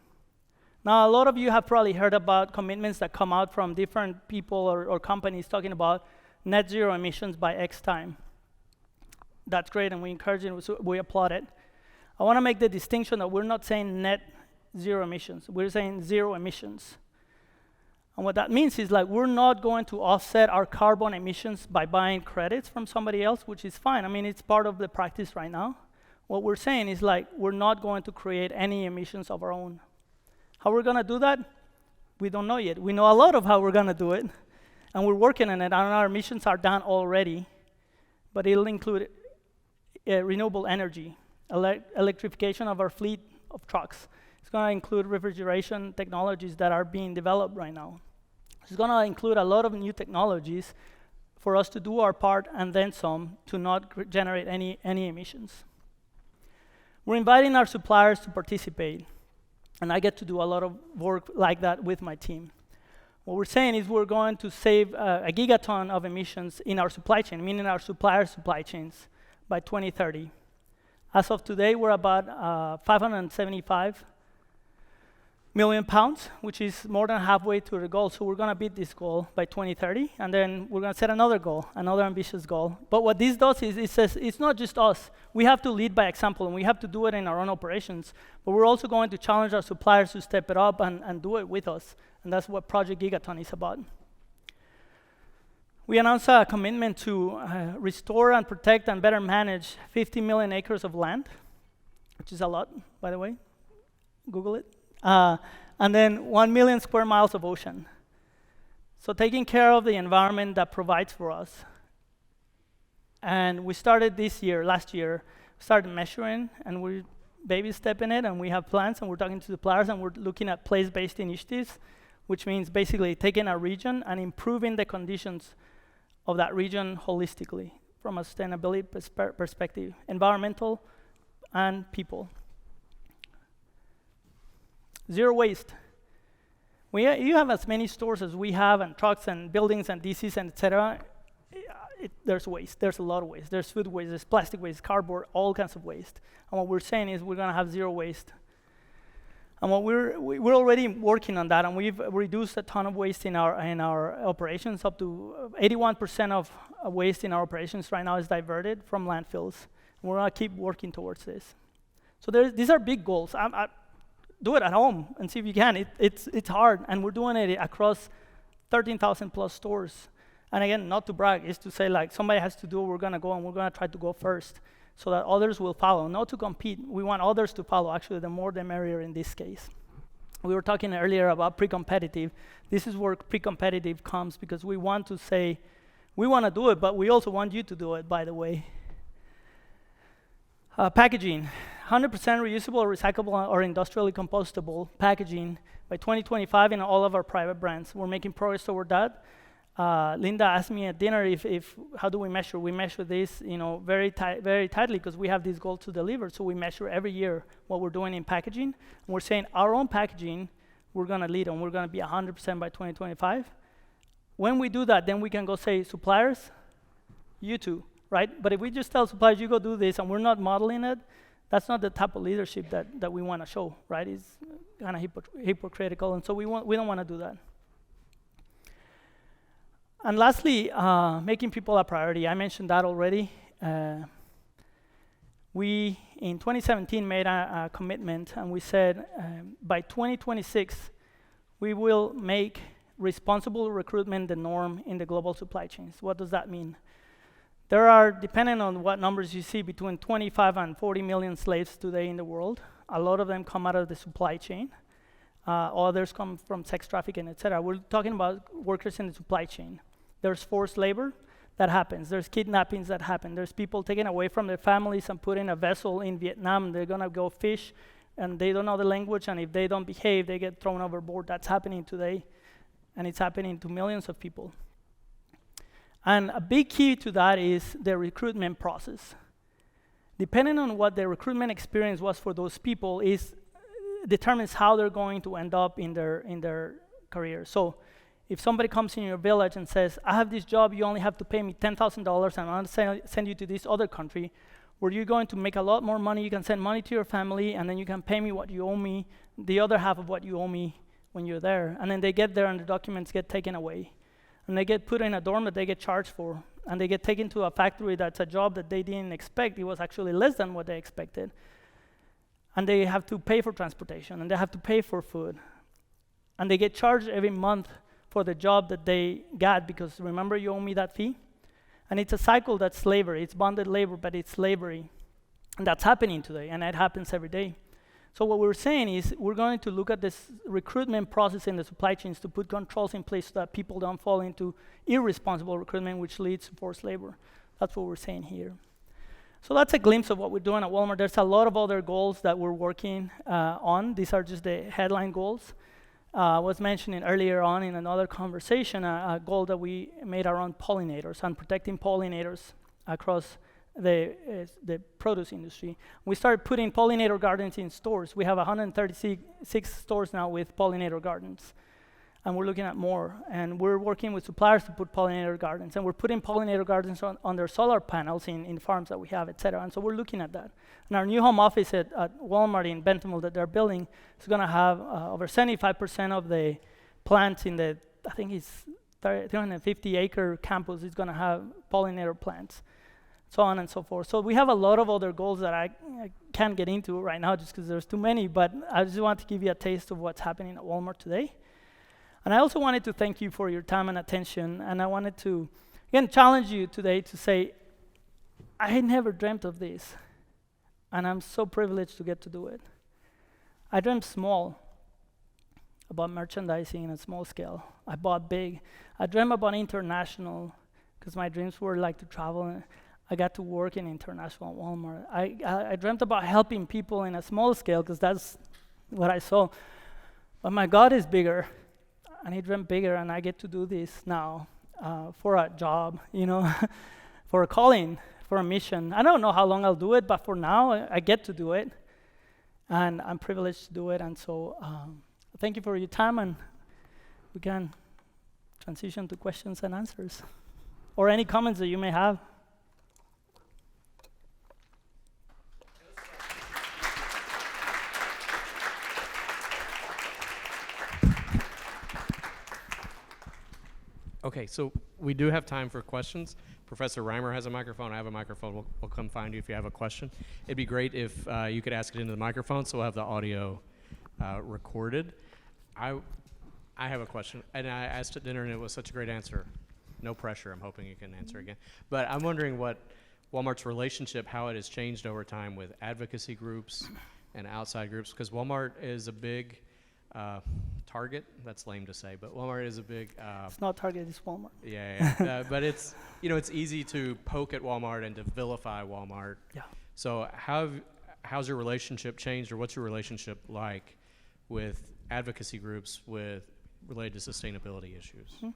Now, a lot of you have probably heard about commitments that come out from different people or companies talking about net zero emissions by X time. That's great, and we encourage it, we applaud it. I want to make the distinction that we're not saying net zero emissions. We're saying zero emissions. And what that means is we're not going to offset our carbon emissions by buying credits from somebody else, which is fine. I mean, it's part of the practice right now. What we're saying is we're not going to create any emissions of our own. How we're going to do that? We don't know yet. We know a lot of how we're going to do it, and we're working on it, and our emissions are done already. But it'll include renewable energy, electrification of our fleet of trucks. It's going to include refrigeration technologies that are being developed right now. It's going to include a lot of new technologies for us to do our part and then some to not generate any emissions. We're inviting our suppliers to participate, and I get to do a lot of work like that with my team. What we're saying is we're going to save a gigaton of emissions in our supply chain, meaning our suppliers' supply chains, by 2030. As of today, we're about 575 million pounds, which is more than halfway to the goal. So we're going to beat this goal by 2030, and then we're going to set another goal, another ambitious goal. But what this does is it says it's not just us. We have to lead by example, and we have to do it in our own operations. But we're also going to challenge our suppliers to step it up and do it with us. And that's what Project Gigaton is about. We announced a commitment to restore and protect and better manage 50 million acres of land, which is a lot, by the way. Google it. And then 1 million square miles of ocean. So taking care of the environment that provides for us. And we started last year, started measuring, and we're baby stepping it, and we have plans, and we're talking to suppliers, and we're looking at place-based initiatives, which means basically taking a region and improving the conditions of that region holistically from a sustainability perspective, environmental and people. Zero waste. You have as many stores as we have, and trucks and buildings and DCs and etc. There's waste. There's a lot of waste. There's food waste. There's plastic waste, cardboard, all kinds of waste. And what we're saying is we're going to have zero waste. And what we're already working on that, and we've reduced a ton of waste in our operations. Up to 81% of waste in our operations right now is diverted from landfills. And we're going to keep working towards this. So these are big goals. Do it at home and see if you can. It's hard, and we're doing it across 13,000 plus stores. And again, not to brag, is to say like somebody has to do it, we're going to go, and we're going to try to go first so that others will follow, not to compete. We want others to follow. Actually, the more the merrier in this case. We were talking earlier about pre-competitive. This is where pre-competitive comes, because we want to say, we want to do it, but we also want you to do it, by the way. Packaging. 100% reusable or recyclable or industrially compostable packaging by 2025 in all of our private brands. We're making progress toward that. Linda asked me at dinner how do we measure? We measure this, very tightly, because we have this goal to deliver. So we measure every year what we're doing in packaging. And we're saying our own packaging, we're going to lead on. We're going to be 100% by 2025. When we do that, then we can go say, suppliers, you too, right? But if we just tell suppliers, you go do this, and we're not modeling it, that's not the type of leadership that we want to show, right? It's kind of hypocritical, and so we don't want to do that. And lastly, making people a priority. I mentioned that already. We, in 2017, made a commitment, and we said by 2026, we will make responsible recruitment the norm in the global supply chains. What does that mean? There are, depending on what numbers you see, between 25 and 40 million slaves today in the world. A lot of them come out of the supply chain. Others come from sex trafficking, etc. We're talking about workers in the supply chain. There's forced labor that happens. There's kidnappings that happen. There's people taken away from their families and put in a vessel in Vietnam. They're going to go fish, and they don't know the language, and if they don't behave, they get thrown overboard. That's happening today, and it's happening to millions of people. And a big key to that is the recruitment process. Depending on what the recruitment experience was for those people determines how they're going to end up in their career. So if somebody comes in your village and says, I have this job, you only have to pay me $10,000, and I'm going to send you to this other country where you're going to make a lot more money, you can send money to your family, and then you can pay me what you owe me, the other half of what you owe me when you're there. And then they get there and the documents get taken away. And they get put in a dorm that they get charged for. And they get taken to a factory that's a job that they didn't expect. It was actually less than what they expected. And they have to pay for transportation, and they have to pay for food. And they get charged every month for the job that they got, because remember, you owe me that fee? And it's a cycle that's slavery. It's bonded labor, but it's slavery. And that's happening today, and it happens every day. So what we're saying is we're going to look at this recruitment process in the supply chains to put controls in place so that people don't fall into irresponsible recruitment, which leads to forced labor. That's what we're saying here. So that's a glimpse of what we're doing at Walmart. There's a lot of other goals that we're working on. These are just the headline goals. I was mentioning earlier on in another conversation a goal that we made around pollinators and protecting pollinators across the produce industry. We started putting pollinator gardens in stores. We have 136 stores now with pollinator gardens, and we're looking at more. And we're working with suppliers to put pollinator gardens, and we're putting pollinator gardens on their solar panels in farms that we have, et cetera. And so we're looking at that. And our new home office at Wal-Mart in Bentonville that they're building is going to have over 75% of the plants in the, I think it's 350-acre campus is going to have pollinator plants, so on and so forth. So we have a lot of other goals that I can't get into right now just because there's too many, but I just want to give you a taste of what's happening at Walmart today. And I also wanted to thank you for your time and attention, and I wanted to, again, challenge you today to say, I had never dreamt of this, and I'm so privileged to get to do it. I dreamt small about merchandising in a small scale. I bought big. I dreamt about international because my dreams were like to travel. And I got to work in international Walmart. I dreamt about helping people in a small scale because that's what I saw. But my God is bigger, and He dreamt bigger, and I get to do this now for a job, for a calling, for a mission. I don't know how long I'll do it, but for now, I get to do it, and I'm privileged to do it. And so thank you for your time, and we can transition to questions and answers, or any comments that you may have. Okay, so we do have time for questions. Professor Reimer has a microphone. I have a microphone. We'll come find you if you have a question. It'd be great if you could ask it into the microphone so we'll have the audio recorded. I have a question, and I asked at dinner, and it was such a great answer. No pressure. I'm hoping you can answer again. But I'm wondering what Walmart's relationship, how it has changed over time with advocacy groups and outside groups, because Walmart is a big Target. That's lame to say, but Walmart is a big. It's not Target, it's Walmart. Yeah. But it's it's easy to poke at Walmart and to vilify Walmart. Yeah. So how's your relationship changed, or what's your relationship like with advocacy groups related to sustainability issues? Mm-hmm.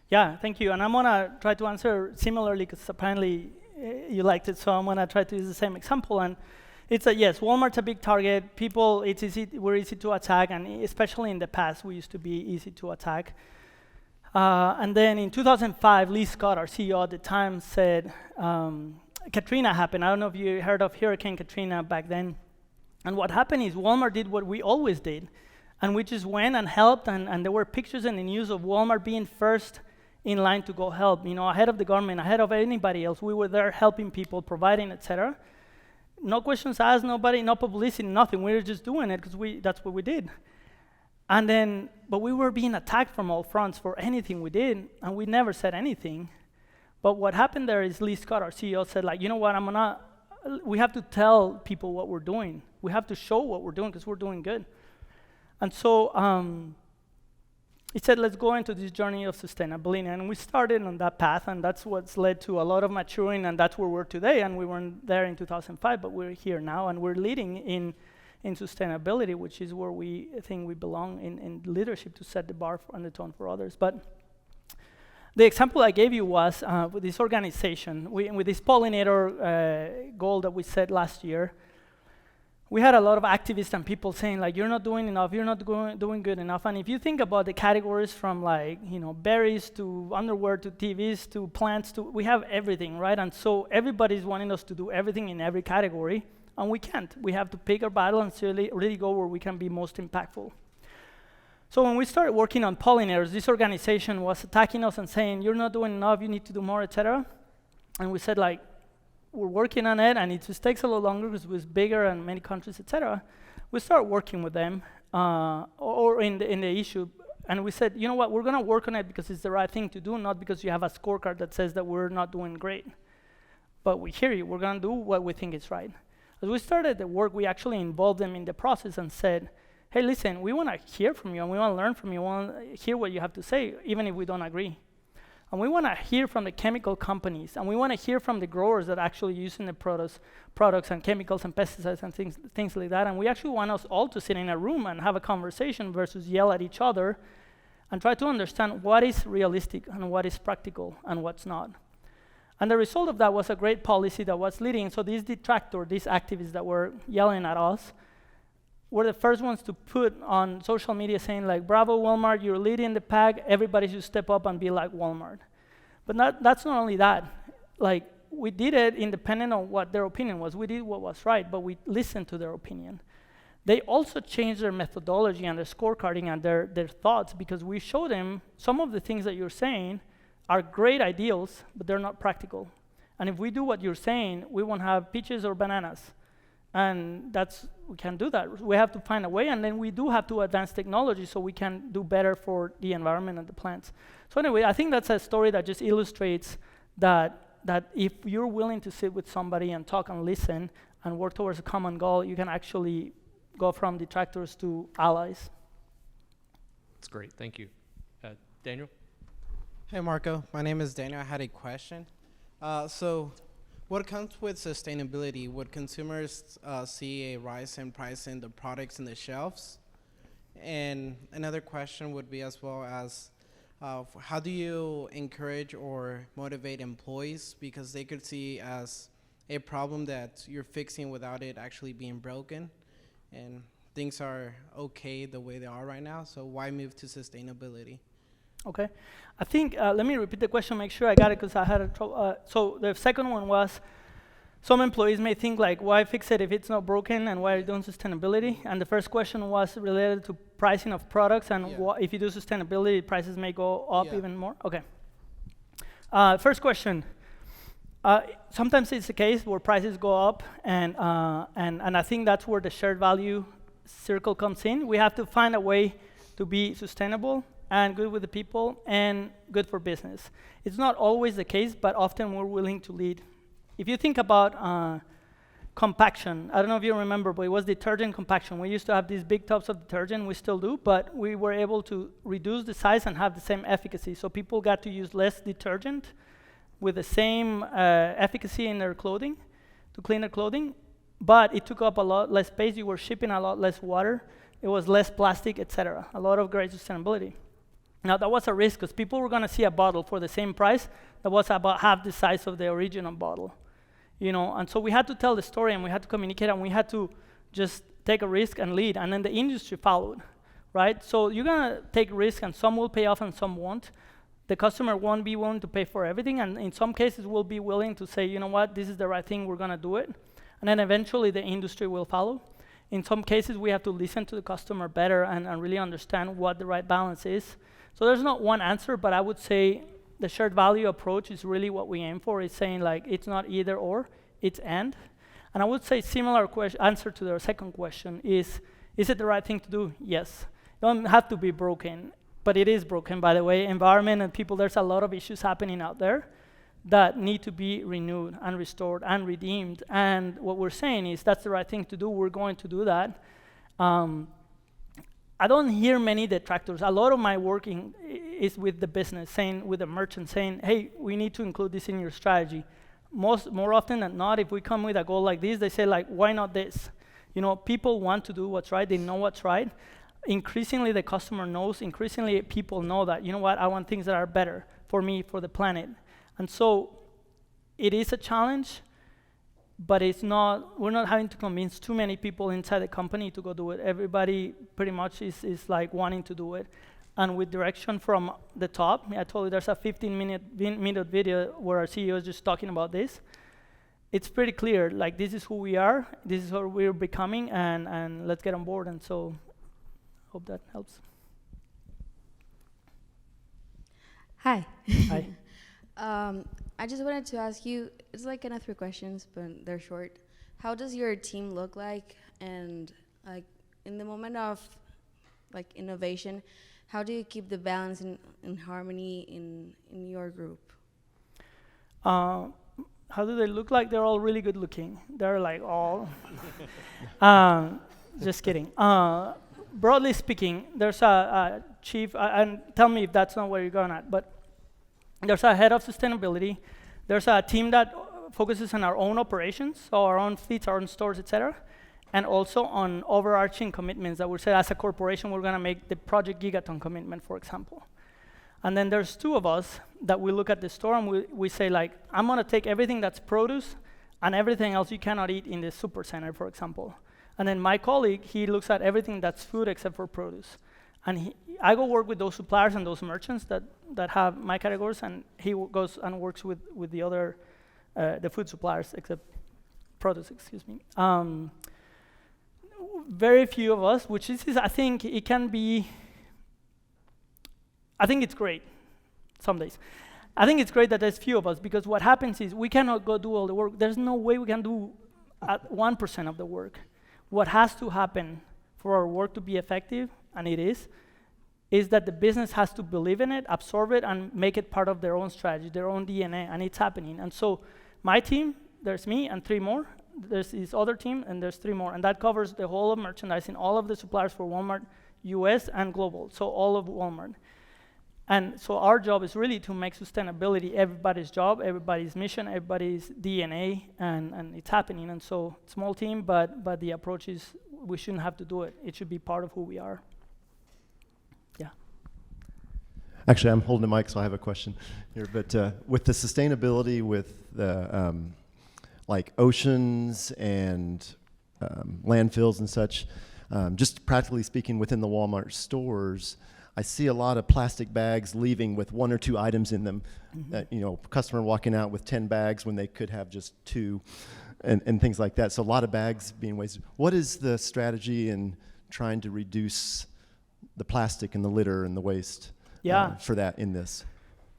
Yeah, thank you. And I'm gonna try to answer similarly because apparently you liked it, so I'm gonna try to use the same example. And it's yes, Walmart's a big target. People, we're easy to attack, and especially in the past, we used to be easy to attack. And then in 2005, Lee Scott, our CEO at the time, said, Katrina happened. I don't know if you heard of Hurricane Katrina back then. And what happened is Walmart did what we always did, and we just went and helped, and there were pictures in the news of Walmart being first in line to go help, ahead of the government, ahead of anybody else. We were there helping people, providing, etc. No questions asked, nobody, no publicity, nothing. We were just doing it because that's what we did. And then, but we were being attacked from all fronts for anything we did, and we never said anything. But what happened there is Lee Scott, our CEO, said, you know what, we have to tell people what we're doing. We have to show what we're doing because we're doing good. And so he said, let's go into this journey of sustainability. And we started on that path, and that's what's led to a lot of maturing, and that's where we're today. And we weren't there in 2005, but we're here now, and we're leading in sustainability, which is where we think we belong in leadership to set the bar and the tone for others. But the example I gave you was with this organization, with this pollinator goal that we set last year. We had a lot of activists and people saying, you're not doing enough, you're not doing good enough. And if you think about the categories from berries to underwear to TVs to plants we have everything, right? And so everybody's wanting us to do everything in every category, and we can't. We have to pick our battle and really go where we can be most impactful. So when we started working on pollinators, this organization was attacking us and saying, you're not doing enough, you need to do more, etc. And we said, we're working on it, and it just takes a little longer because it was bigger and many countries, etc. We started working with them or in the issue, and we said, you know what, we're going to work on it because it's the right thing to do, not because you have a scorecard that says that we're not doing great. But we hear you. We're going to do what we think is right. As we started the work, we actually involved them in the process and said, hey, listen, we want to hear from you, and we want to learn from you. We want to hear what you have to say, even if we don't agree. And we want to hear from the chemical companies, and we want to hear from the growers that are actually using the products and chemicals and pesticides and things like that. And we actually want us all to sit in a room and have a conversation versus yell at each other and try to understand what is realistic and what is practical and what's not. And the result of that was a great policy that was leading. So these detractors, these activists that were yelling at us, were the first ones to put on social media saying like, bravo Walmart, you're leading the pack, everybody should step up and be like Walmart. But that's not only that. Like, we did it independent of what their opinion was. We did what was right, but we listened to their opinion. They also changed their methodology and their scorecarding and their thoughts, because we showed them some of the things that you're saying are great ideals, but they're not practical. And if we do what you're saying, we won't have peaches or bananas. And we can't do that. We have to find a way, and then we do have to advance technology so we can do better for the environment and the plants. So anyway, I think that's a story that just illustrates that if you're willing to sit with somebody and talk and listen and work towards a common goal, you can actually go from detractors to allies. That's great. Thank you. Daniel? Hey, Marco. My name is Daniel. I had a question. So what comes with sustainability? Would consumers see a rise in price in the products in the shelves? And another question would be as well as, how do you encourage or motivate employees? Because they could see as a problem that you're fixing without it actually being broken. And things are okay the way they are right now, so why move to sustainability? Okay. I think, let me repeat the question, make sure I got it, because I had a trouble. So the second one was, some employees may think like, why fix it if it's not broken, and why are you doing sustainability? And the first question was related to pricing of products, and if you do sustainability, prices may go up even more. Okay. First question. Sometimes it's the case where prices go up, and I think that's where the shared value circle comes in. We have to find a way to be sustainable and good with the people and good for business. It's not always the case, but often we're willing to lead. If you think about compaction, I don't know if you remember, but it was detergent compaction. We used to have these big tubs of detergent, we still do, but we were able to reduce the size and have the same efficacy. So people got to use less detergent with the same efficacy in their clothing, to clean their clothing, but it took up a lot less space. You were shipping a lot less water. It was less plastic, etc. A lot of great sustainability. Now, that was a risk, because people were going to see a bottle for the same price that was about half the size of the original bottle. And so we had to tell the story, and we had to communicate, and we had to just take a risk and lead, and then the industry followed, right? So you're going to take risk, and some will pay off and some won't. The customer won't be willing to pay for everything, and in some cases will be willing to say, you know what, this is the right thing, we're going to do it. And then eventually the industry will follow. In some cases, we have to listen to the customer better and really understand what the right balance is. So there's not one answer, but I would say the shared value approach is really what we aim for. It's saying like, it's not either or, it's and. And I would say similar answer to the second question is it the right thing to do? Yes. It don't have to be broken, but it is broken, by the way. Environment and people, there's a lot of issues happening out there that need to be renewed and restored and redeemed. And what we're saying is that's the right thing to do. We're going to do that. I don't hear many detractors. A lot of my working is with the business, with the merchant, saying, hey, we need to include this in your strategy. More often than not, if we come with a goal like this, they say, like, why not this? People want to do what's right. They know what's right. Increasingly, the customer knows. Increasingly, people know that, you know what, I want things that are better for me, for the planet. And so it is a challenge, but we're not having to convince too many people inside the company to go do it. Everybody pretty much is like wanting to do it. And with direction from the top, I told you there's a 15-minute video where our CEO is just talking about this. It's pretty clear, like, this is who we are, this is who we're becoming, and let's get on board. And so hope that helps. Hi. Hi. I just wanted to ask you, it's like kind of 3 questions, but they're short. How does your team look like? And like in the moment of like innovation, how do you keep the balance and harmony in your group? How do they look like? They're all really good looking. They're like all, just kidding. Broadly speaking, there's a chief, and tell me if that's not where you're going at, but There's a head of sustainability. There's a team that focuses on our own operations, so our own fleets, our own stores, etc., and also on overarching commitments that we say as a corporation we're going to make the Project Gigaton commitment, for example. And then there's two of us that we look at the store and we say, like, I'm going to take everything that's produce and everything else you cannot eat in the super center, for example. And then my colleague, he looks at everything that's food except for produce. And I go work with those suppliers and those merchants that have my categories, and he goes and works with the other, the food suppliers, except produce, excuse me. Very few of us, which is, I think it can be, I think it's great some days. I think it's great that there's few of us, because what happens is we cannot go do all the work. There's no way we can do 1% of the work. What has to happen for our work to be effective, and it is that the business has to believe in it, absorb it, and make it part of their own strategy, their own DNA, and it's happening. And so my team, there's me and 3 more. There's this other team, and there's 3 more. And that covers the whole of merchandising, all of the suppliers for Walmart US and global, so all of Walmart. And so our job is really to make sustainability everybody's job, everybody's mission, everybody's DNA, and it's happening. And so small team, but the approach is we shouldn't have to do it. It should be part of who we are. Yeah. Actually, I'm holding the mic, so I have a question here. But with the sustainability, with the like oceans and landfills and such, just practically speaking, within the Walmart stores, I see a lot of plastic bags leaving with 1 or 2 items in them. Customer walking out with 10 bags when they could have just 2, and things like that. So a lot of bags being wasted. What is the strategy in trying to reduce the plastic and the litter and the waste for that in this?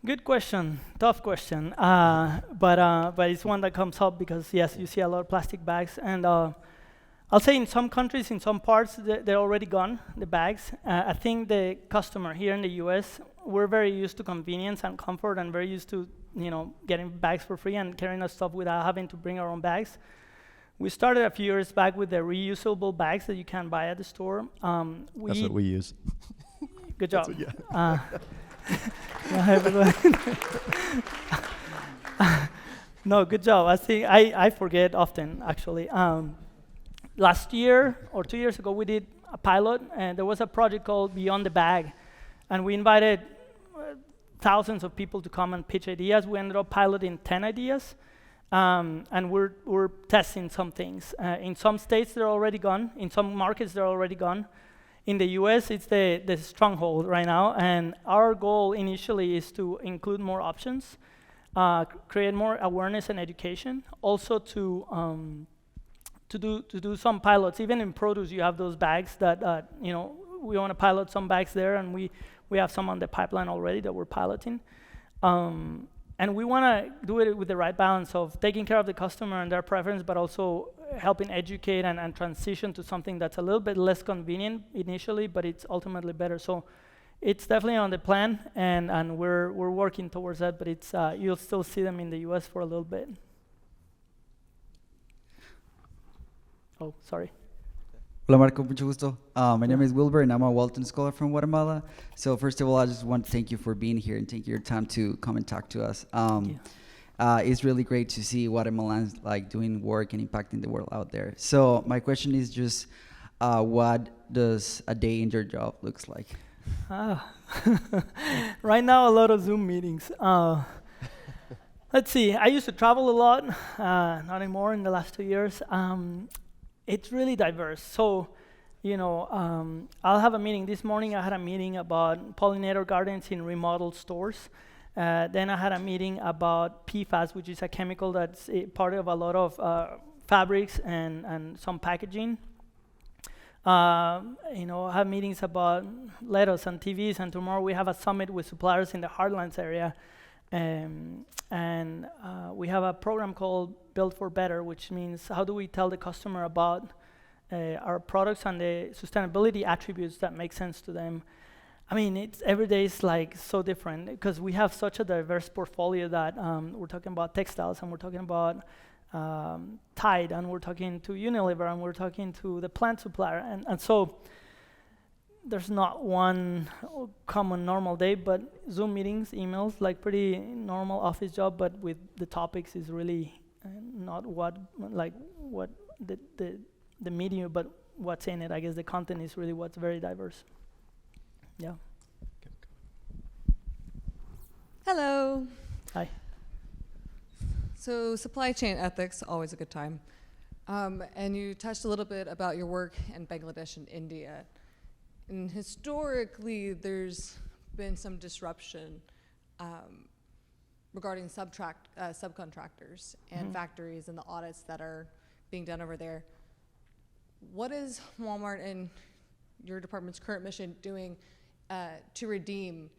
Good question, tough question, but it's one that comes up because, yes, you see a lot of plastic bags, and I'll say in some countries, in some parts, they're already gone, the bags. I think the customer here in the US, we're very used to convenience and comfort, and very used to getting bags for free and carrying our stuff without having to bring our own bags. We started a few years back with the reusable bags that you can buy at the store. That's what we use. Good job. No, good job. I think I forget often, actually. Last year or 2 years ago, we did a pilot, and there was a project called Beyond the Bag, and we invited thousands of people to come and pitch ideas. We ended up piloting 10 ideas, and we're testing some things. In some states, they're already gone. In some markets, they're already gone. In the US, it's the stronghold right now, and our goal initially is to include more options, create more awareness and education, also to do some pilots. Even in produce, you have those bags that we want to pilot some bags there, and we have some on the pipeline already that we're piloting. And we want to do it with the right balance of taking care of the customer and their preference, but also helping educate and transition to something that's a little bit less convenient initially, but it's ultimately better. So it's definitely on the plan, and we're working towards that, but it's you'll still see them in the US for a little bit. Oh, sorry. Hola Marco, mucho gusto. My name is Wilbur, and I'm a Walton Scholar from Guatemala. So first of all, I just want to thank you for being here and taking your time to come and talk to us. It's really great to see Guatemalans like doing work and impacting the world out there. So my question is just, what does a day in your job looks like? Right now, a lot of Zoom meetings. Let's see. I used to travel a lot, not anymore in the last 2 years. It's really diverse. So, I'll have a meeting. This morning I had a meeting about pollinator gardens in remodeled stores. Then I had a meeting about PFAS, which is a chemical that's part of a lot of fabrics and some packaging. I have meetings about lettuce and TVs, and tomorrow we have a summit with suppliers in the Heartlands area. And we have a program called Build for Better, which means how do we tell the customer about our products and the sustainability attributes that make sense to them. I mean, every day is like so different because we have such a diverse portfolio that we're talking about textiles, and we're talking about Tide, and we're talking to Unilever, and we're talking to the plant supplier. And so there's not one common normal day, but Zoom meetings, emails, like pretty normal office job, but with the topics is really not what the medium, but what's in it. I guess the content is really what's very diverse. Yeah. Hello. Hi. So supply chain ethics, always a good time. And you touched a little bit about your work in Bangladesh and India. And historically, there's been some disruption regarding subcontractors and factories and the audits that are being done over there. What is Walmart and your department's current mission doing to redeem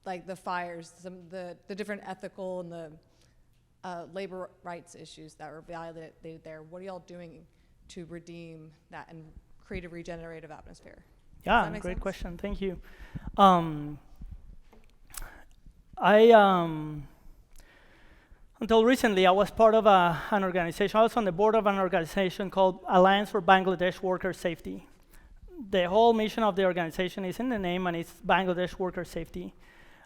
like the fires, the different ethical and the labor rights issues that were violated there? What are y'all doing to redeem that and create a regenerative atmosphere? Yeah, great sense? question. Thank you. Until recently, I was part of an organization. I was on the board of an organization called Alliance for Bangladesh Worker Safety. The whole mission of the organization is in the name, and it's Bangladesh Worker Safety.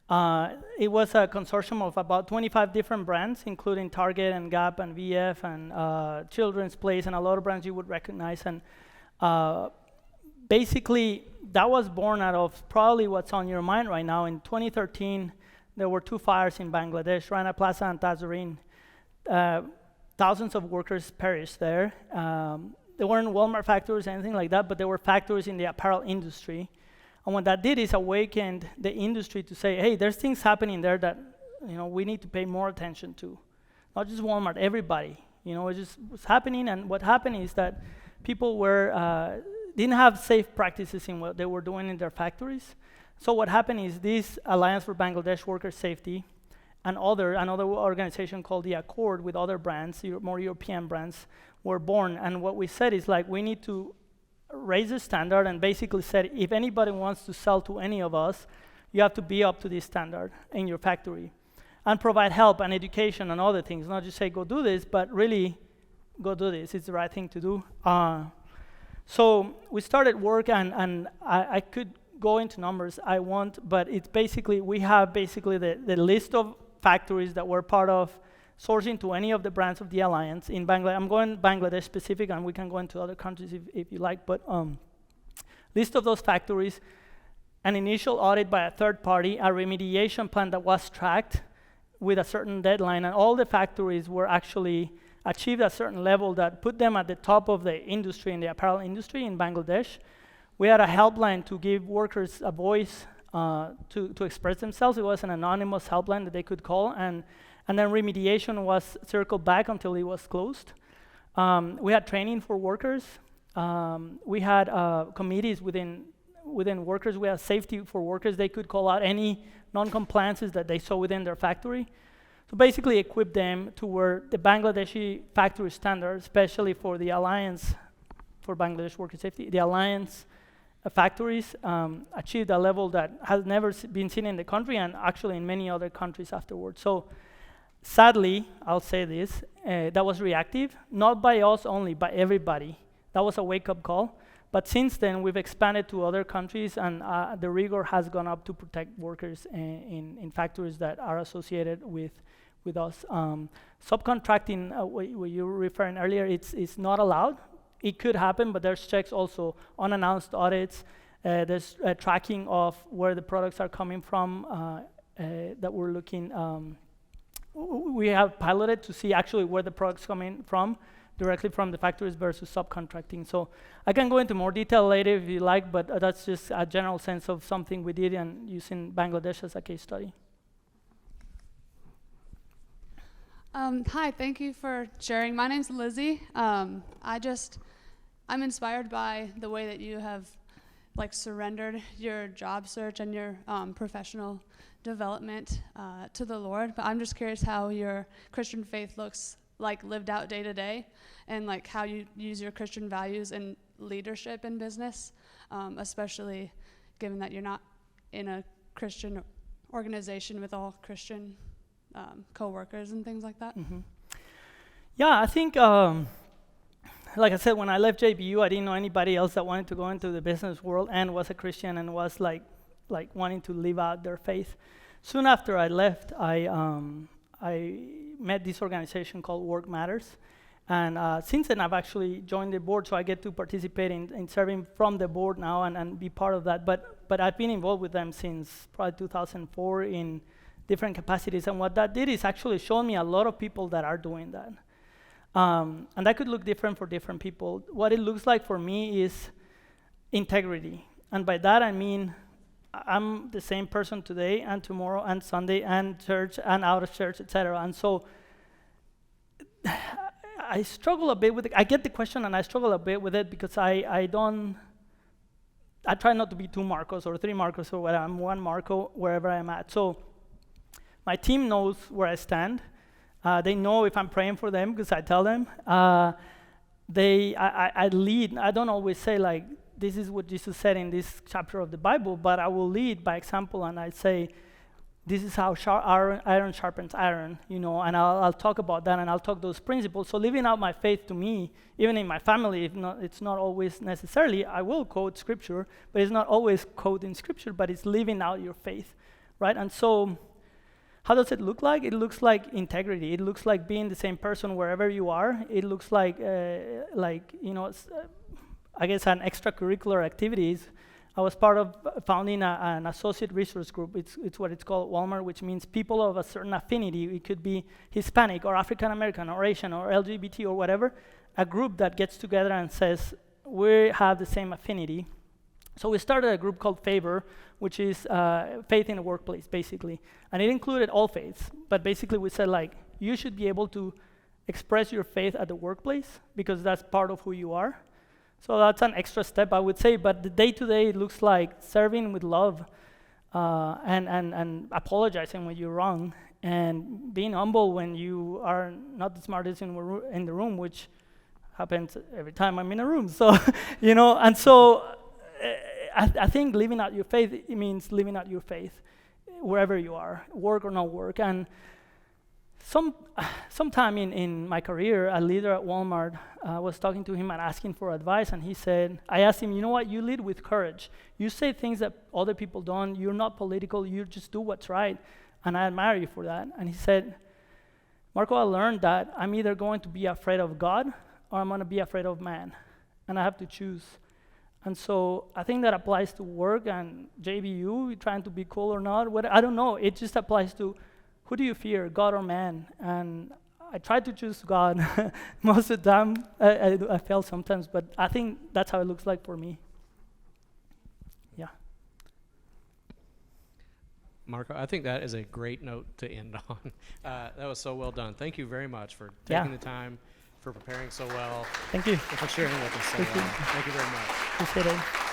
It was a consortium of about 25 different brands, including Target and Gap and VF and Children's Place and a lot of brands you would recognize. And basically, that was born out of probably what's on your mind right now. In 2013, there were 2 fires in Bangladesh, Rana Plaza and Tazareen. Thousands of workers perished there. They weren't Wal-Mart factories or anything like that, but they were factories in the apparel industry. And what that did is awakened the industry to say, hey, there's things happening there that we need to pay more attention to. Not just Walmart, everybody. It just was happening, and what happened is that people didn't have safe practices in what they were doing in their factories. So what happened is this Alliance for Bangladesh Worker Safety and another organization called the Accord with other brands, more European brands, were born. And what we said is we need to raise the standard and basically said, if anybody wants to sell to any of us, you have to be up to this standard in your factory and provide help and education and other things. Not just say, go do this, but really go do this. It's the right thing to do. So we started work, and I could go into numbers I won't, but it's basically, we have basically the list of factories that were part of sourcing to any of the brands of the Alliance in Bangladesh. I'm going Bangladesh specific, and we can go into other countries if you like, but list of those factories, an initial audit by a third party, a remediation plan that was tracked with a certain deadline, and all the factories were actually achieved a certain level that put them at the top of the industry, in the apparel industry in Bangladesh. We had a helpline to give workers a voice to express themselves. It was an anonymous helpline that they could call, and then remediation was circled back until it was closed. We had training for workers. We had committees within workers. We had safety for workers. They could call out any non-compliances that they saw within their factory. So basically equip them to where the Bangladeshi factory standards, especially for the Alliance for Bangladesh Worker Safety, the Alliance factories achieved a level that has never been seen in the country and actually in many other countries afterwards. So sadly, I'll say this, that was reactive, not by us only, by everybody. That was a wake-up call. But since then, we've expanded to other countries, and the rigor has gone up to protect workers in factories that are associated with us. Subcontracting, what you were referring earlier, it's not allowed. It could happen, but there's checks also, unannounced audits. There's tracking of where the products are coming from that we're looking. We have piloted to see actually where the products coming from, directly from the factories versus subcontracting. So I can go into more detail later if you like, but that's just a general sense of something we did and using Bangladesh as a case study. Hi, thank you for sharing. My name's Lizzie. I'm inspired by the way that you have surrendered your job search and your professional development to the Lord. But I'm just curious how your Christian faith looks lived out day to day, and how you use your Christian values in leadership in business, especially given that you're not in a Christian organization with all Christian co-workers and things like that. Mm-hmm. Yeah, I think like I said, when I left JBU, I didn't know anybody else that wanted to go into the business world and was a Christian and was like wanting to live out their faith. Soon after I left, I met this organization called Work Matters. And since then, I've actually joined the board, so I get to participate in serving from the board now and be part of that. But I've been involved with them since probably 2004 in different capacities. And what that did is actually show me a lot of people that are doing that. And that could look different for different people. What it looks like for me is integrity. And by that, I mean I'm the same person today and tomorrow and Sunday and church and out of church, etc. And so I struggle a bit with it. I get the question and I struggle a bit with it because I try not to be two Marcos or three Marcos or whatever. I'm one Marco wherever I'm at. So my team knows where I stand. They know if I'm praying for them because I tell them. I lead. I don't always say like, this is what Jesus said in this chapter of the Bible, but I will lead by example and I say, this is how iron sharpens iron, and I'll talk about that and I'll talk those principles. So living out my faith to me, even in my family, it's not always necessarily, I will quote scripture, but it's not always quoting scripture, but it's living out your faith, right? And so how does it look like? It looks like integrity. It looks like being the same person wherever you are. It looks like I guess an extracurricular activities. I was part of founding an associate resource group. It's what it's called Wal-Mart, which means people of a certain affinity. It could be Hispanic or African American or Asian or LGBT or whatever. A group that gets together and says, we have the same affinity. So we started a group called Favor, which is faith in the workplace, basically. And it included all faiths. But basically we said, like, you should be able to express your faith at the workplace because that's part of who you are. So that's an extra step, I would say, but the day-to-day it looks like serving with love and apologizing when you're wrong and being humble when you are not the smartest in the room, which happens every time I'm in a room. So, and so I think living out your faith, it means living out your faith wherever you are, work or not work. And sometime in my career, a leader at Walmart was talking to him and asking for advice, and I asked him, you know what, you lead with courage. You say things that other people don't. You're not political. You just do what's right, and I admire you for that. And he said, Marco, I learned that I'm either going to be afraid of God or I'm going to be afraid of man, and I have to choose. And so I think that applies to work and JBU, trying to be cool or not. I don't know. It just applies to who do you fear, God or man? And I try to choose God most of the time. I fail sometimes, but I think that's how it looks like for me. Yeah. Marco, I think that is a great note to end on. That was so well done. Thank you very much for taking the time, for preparing so well. Thank you. For sharing with us so well. Thank you very much. Appreciate it.